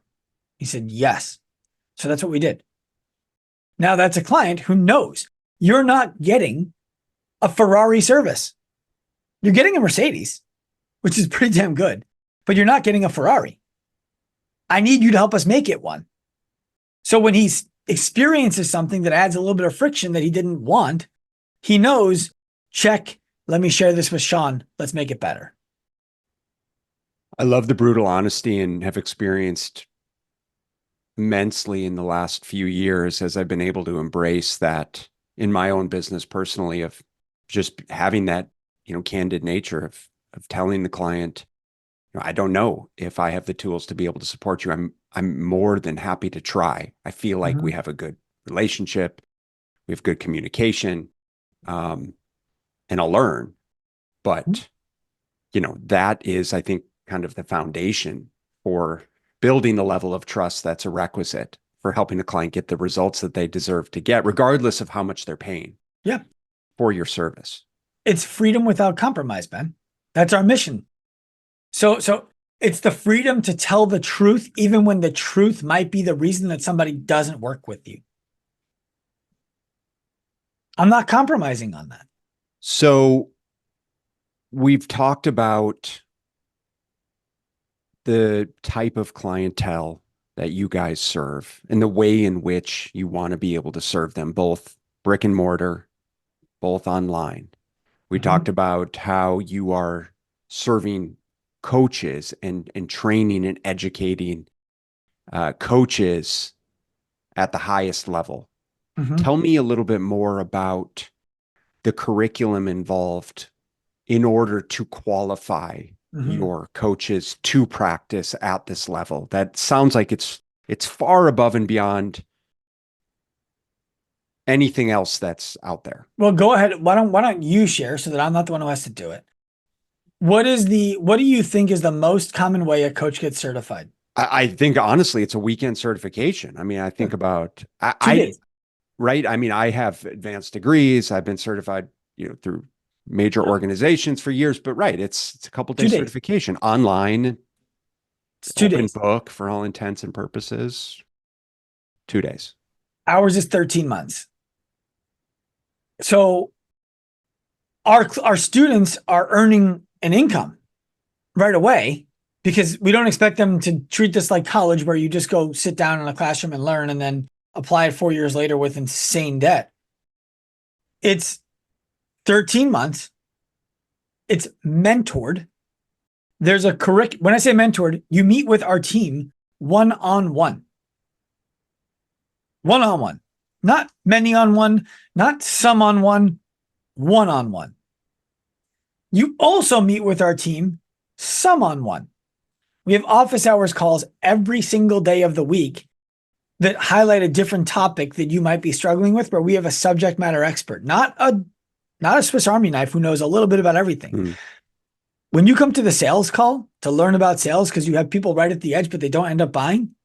[SPEAKER 1] He said, yes. So that's what we did. Now that's a client who knows you're not getting a Ferrari service. You're getting a Mercedes, which is pretty damn good, but you're not getting a Ferrari. I need you to help us make it one. So when he experiences something that adds a little bit of friction that he didn't want, he knows, check, let me share this with Sean. Let's make it better.
[SPEAKER 3] I love the brutal honesty and have experienced immensely in the last few years as I've been able to embrace that in my own business personally, of just having that, candid nature of telling the client, I don't know if I have the tools to be able to support you. I'm more than happy to try. I feel like we have a good relationship. We have good communication, and I'll learn. But, that is, I think, kind of the foundation for building the level of trust that's a requisite for helping a client get the results that they deserve to get, regardless of how much they're paying for your service.
[SPEAKER 1] It's freedom without compromise, Ben. That's our mission. So it's the freedom to tell the truth, even when the truth might be the reason that somebody doesn't work with you. I'm not compromising on that.
[SPEAKER 3] So we've talked about the type of clientele that you guys serve and the way in which you want to be able to serve them, both brick and mortar, both online. We talked about how you are serving coaches and training and educating coaches at the highest level. Tell me a little bit more about the curriculum involved in order to qualify your coaches to practice at this level. That sounds like it's far above and beyond anything else that's out there.
[SPEAKER 1] Well, go ahead. Why don't you share so that I'm not the one who has to do it? What do you think is the most common way a coach gets certified?
[SPEAKER 3] I think honestly, it's a weekend certification. I mean, I think about,
[SPEAKER 1] 2 days.
[SPEAKER 3] Right. I mean, I have advanced degrees. I've been certified, through major organizations for years, but right. It's a couple days certification online.
[SPEAKER 1] It's 2
[SPEAKER 3] open
[SPEAKER 1] days.
[SPEAKER 3] Book for all intents and purposes. 2 days.
[SPEAKER 1] Ours is 13 months. So our students are earning an income right away because we don't expect them to treat this like college where you just go sit down in a classroom and learn and then apply it 4 years later with insane debt. It's 13 months. It's mentored. There's a curriculum. When I say mentored, you meet with our team one-on-one. One-on-one. Not many on one, not some on one, one-on-one. You also meet with our team some on one. We have office hours calls every single day of the week that highlight a different topic that you might be struggling with, where we have a subject matter expert, not a Swiss Army knife who knows a little bit about everything. Mm. When you come to the sales call to learn about sales, because you have people right at the edge, but they don't end up buying,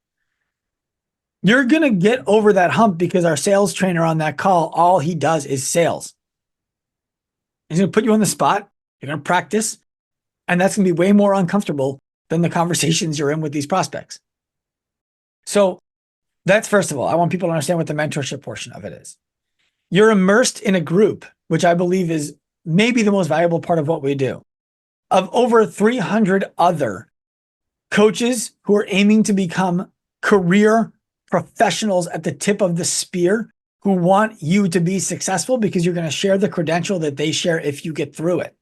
[SPEAKER 1] you're going to get over that hump because our sales trainer on that call, all he does is sales. He's going to put you on the spot. You're going to practice. And that's going to be way more uncomfortable than the conversations you're in with these prospects. So that's first of all, I want people to understand what the mentorship portion of it is. You're immersed in a group, which I believe is maybe the most valuable part of what we do, of over 300 other coaches who are aiming to become career professionals at the tip of the spear, who want you to be successful because you're going to share the credential that they share if you get through it.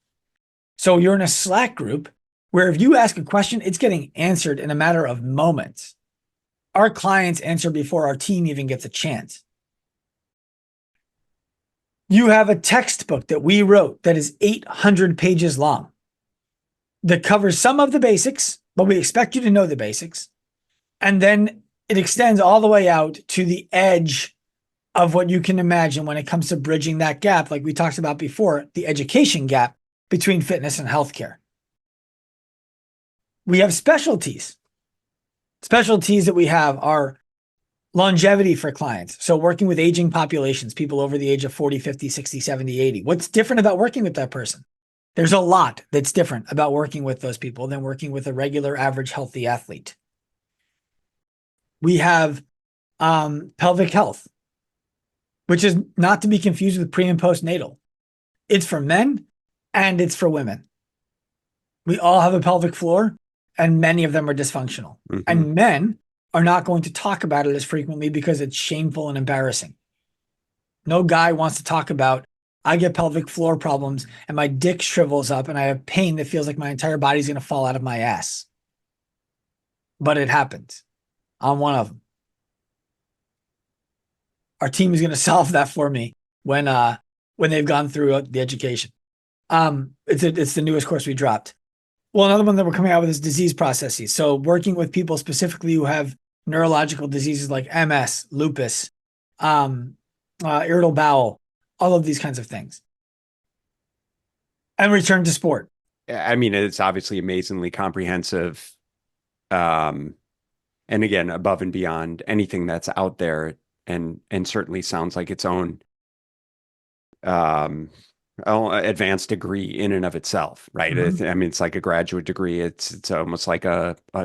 [SPEAKER 1] So you're in a Slack group where if you ask a question, it's getting answered in a matter of moments. Our clients answer before our team even gets a chance. You have a textbook that we wrote that is 800 pages long that covers some of the basics, but we expect you to know the basics. And then it extends all the way out to the edge of what you can imagine when it comes to bridging that gap, like we talked about before, the education gap between fitness and healthcare. We have specialties. Specialties that we have are longevity for clients. So working with aging populations, people over the age of 40, 50, 60, 70, 80. What's different about working with that person? There's a lot that's different about working with those people than working with a regular, average, healthy athlete. We have pelvic health, which is not to be confused with pre and postnatal. It's for men and it's for women. We all have a pelvic floor and many of them are dysfunctional. Mm-hmm. And men are not going to talk about it as frequently because it's shameful and embarrassing. No guy wants to talk about, I get pelvic floor problems and my dick shrivels up and I have pain that feels like my entire body's going to fall out of my ass. But it happens. I'm one of them. Our team is going to solve that for me when they've gone through the education. It's the newest course we dropped. Well, another one that we're coming out with is disease processes. So working with people specifically who have neurological diseases like MS, lupus, irritable bowel, all of these kinds of things. And return to sport.
[SPEAKER 3] I mean, it's obviously amazingly comprehensive. And again, above and beyond anything that's out there, and certainly sounds like its own advanced degree in and of itself, right? Mm-hmm. I mean, it's like a graduate degree. It's almost like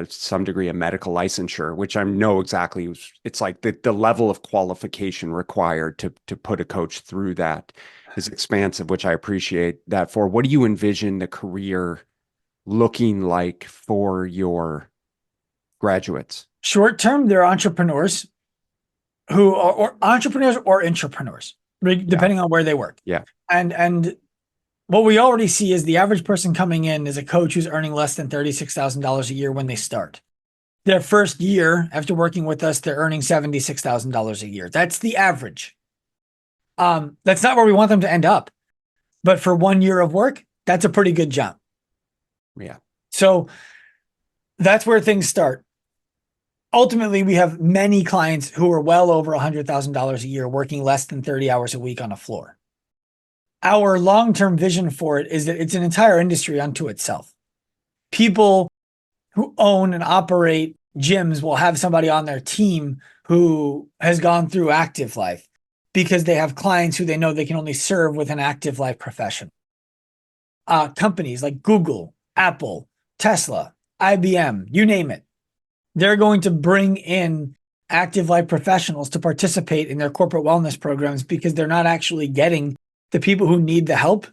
[SPEAKER 3] some degree of medical licensure, which I know exactly. It's like the level of qualification required to put a coach through that is expansive, which I appreciate that for. What do you envision the career looking like for your graduates?
[SPEAKER 1] Short term, they're entrepreneurs who are or entrepreneurs, depending on where they work.
[SPEAKER 3] Yeah.
[SPEAKER 1] And what we already see is the average person coming in is a coach who's earning less than $36,000 a year when they start. Their first year after working with us, they're earning $76,000 a year. That's the average. That's not where we want them to end up. But for 1 year of work, that's a pretty good jump.
[SPEAKER 3] Yeah.
[SPEAKER 1] So that's where things start. Ultimately, we have many clients who are well over $100,000 a year working less than 30 hours a week on a floor. Our long-term vision for it is that it's an entire industry unto itself. People who own and operate gyms will have somebody on their team who has gone through active life because they have clients who they know they can only serve with an active life professional. Companies like Google, Apple, Tesla, IBM, you name it. They're going to bring in active life professionals to participate in their corporate wellness programs because they're not actually getting the people who need the help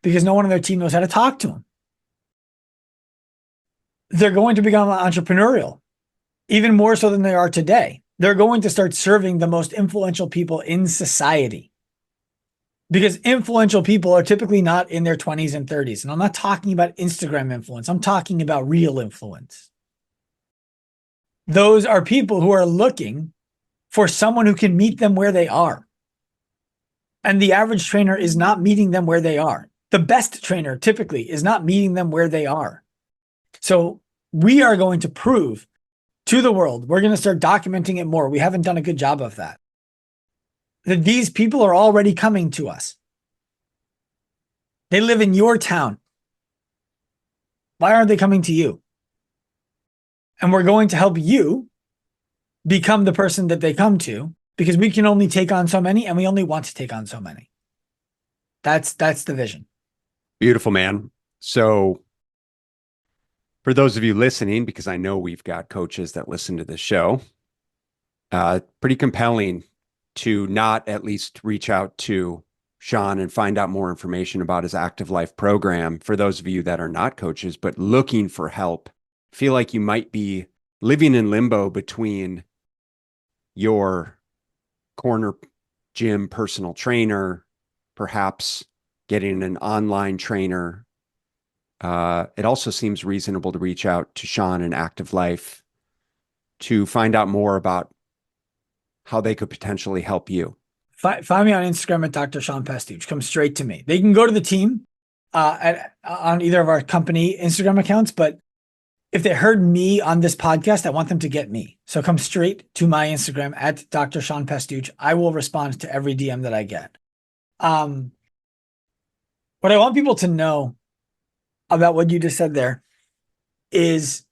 [SPEAKER 1] because no one on their team knows how to talk to them. they're going to become entrepreneurial, even more so than they are today. They're going to start serving the most influential people in society, because influential people are typically not in their 20s and 30s. And I'm not talking about Instagram influence. I'm talking about real influence. Those are people who are looking for someone who can meet them where they are. And the average trainer is not meeting them where they are. The best trainer typically is not meeting them where they are. So we are going to prove to the world, we're going to start documenting it more. We haven't done a good job of that. That these people are already coming to us. They live in your town. Why aren't they coming to you? And we're going to help you become the person that they come to, because we can only take on so many, and we only want to take on so many. That's the vision.
[SPEAKER 3] Beautiful, man. So for those of you listening, because I know we've got coaches that listen to this show, pretty compelling to not at least reach out to Sean and find out more information about his Active Life program. For those of you that are not coaches, but looking for help, feel like you might be living in limbo between your corner gym personal trainer, perhaps getting an online trainer. It also seems reasonable to reach out to Sean and Active Life to find out more about how they could potentially help you.
[SPEAKER 1] Find me on Instagram at Dr. Sean Pastuch. Come straight to me. They can go to the team on either of our company Instagram accounts, but if they heard me on this podcast, I want them to get me. So come straight to my Instagram at Dr. Sean Pastuch. I will respond to every DM that I get. What I want people to know about what you just said there is,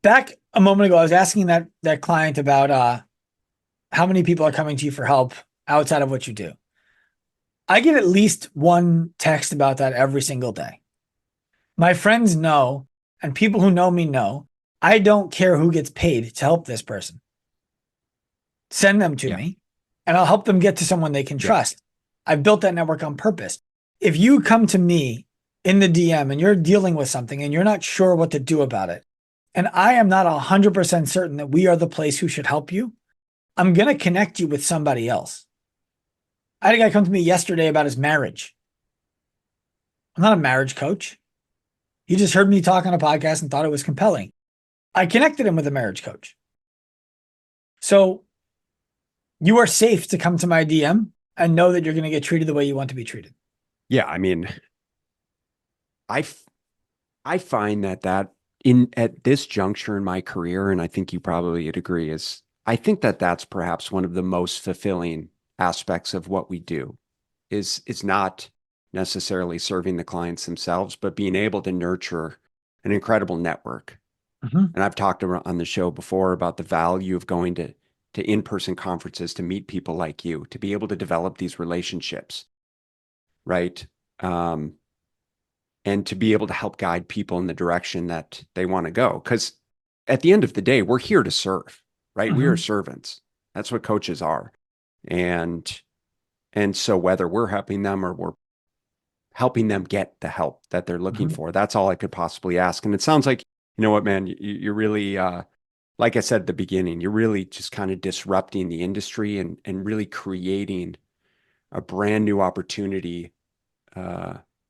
[SPEAKER 1] back a moment ago, I was asking that client about how many people are coming to you for help outside of what you do. I get at least one text about that every single day. My friends know, and people who know me know, I don't care who gets paid to help this person. Send them to me, and I'll help them get to someone they can trust. I've built that network on purpose. If you come to me in the DM and you're dealing with something and you're not sure what to do about it, and I am not 100% certain that we are the place who should help you, I'm going to connect you with somebody else. I had a guy come to me yesterday about his marriage. I'm not a marriage coach. He just heard me talk on a podcast and thought it was compelling. I connected him with a marriage coach. So you are safe to come to my DM and know that you're going to get treated the way you want to be treated.
[SPEAKER 3] Yeah, I mean, I find that at this juncture in my career, and I think you probably would agree, is I think that that's perhaps one of the most fulfilling aspects of what we do. Is not necessarily serving the clients themselves, but being able to nurture an incredible network. Mm-hmm. And I've talked on the show before about the value of going to in-person conferences to meet people like you, to be able to develop these relationships, right? And to be able to help guide people in the direction that they want to go. Because at the end of the day, we're here to serve, right? Mm-hmm. We are servants. That's what coaches are. And so whether we're helping them or we're helping them get the help that they're looking mm-hmm. for, that's all I could possibly ask. And it sounds like, you know what, man, you're really, like I said at the beginning, you're really just kind of disrupting the industry and really creating a brand new opportunity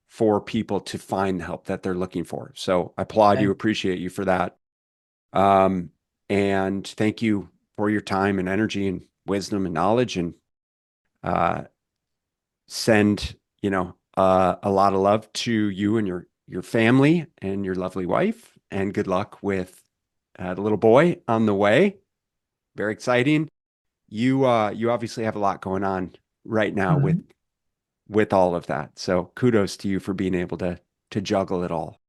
[SPEAKER 3] for people to find the help that they're looking for. So I applaud you, appreciate you for that. And thank you for your time and energy and wisdom and knowledge, and send, a lot of love to you and your family and your lovely wife, and good luck with the little boy on the way. Very exciting. You obviously have a lot going on right now mm-hmm. with all of that. So kudos to you for being able to juggle it all.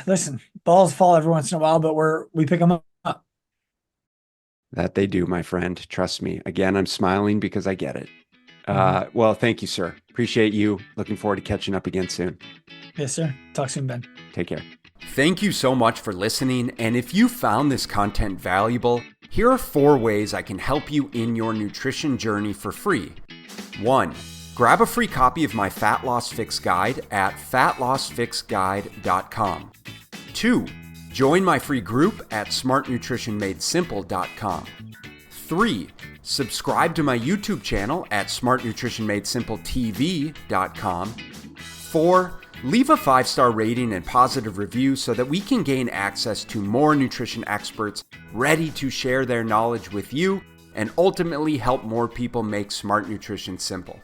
[SPEAKER 1] Listen, balls fall every once in a while, but we pick them up.
[SPEAKER 3] That they do, my friend. Trust me. Again, I'm smiling because I get it. Well, thank you, sir. Appreciate you. Looking forward to catching up again soon.
[SPEAKER 1] Yes, sir. Talk soon, Ben.
[SPEAKER 3] Take care.
[SPEAKER 2] Thank you so much for listening. And if you found this content valuable, here are 4 ways I can help you in your nutrition journey for free. 1, grab a free copy of my Fat Loss Fix Guide at fatlossfixguide.com. 2, Join my free group at smartnutritionmadesimple.com. 3. Subscribe to my YouTube channel at smartnutritionmadesimpletv.com. 4. Leave a 5-star rating and positive review so that we can gain access to more nutrition experts ready to share their knowledge with you and ultimately help more people make smart nutrition simple.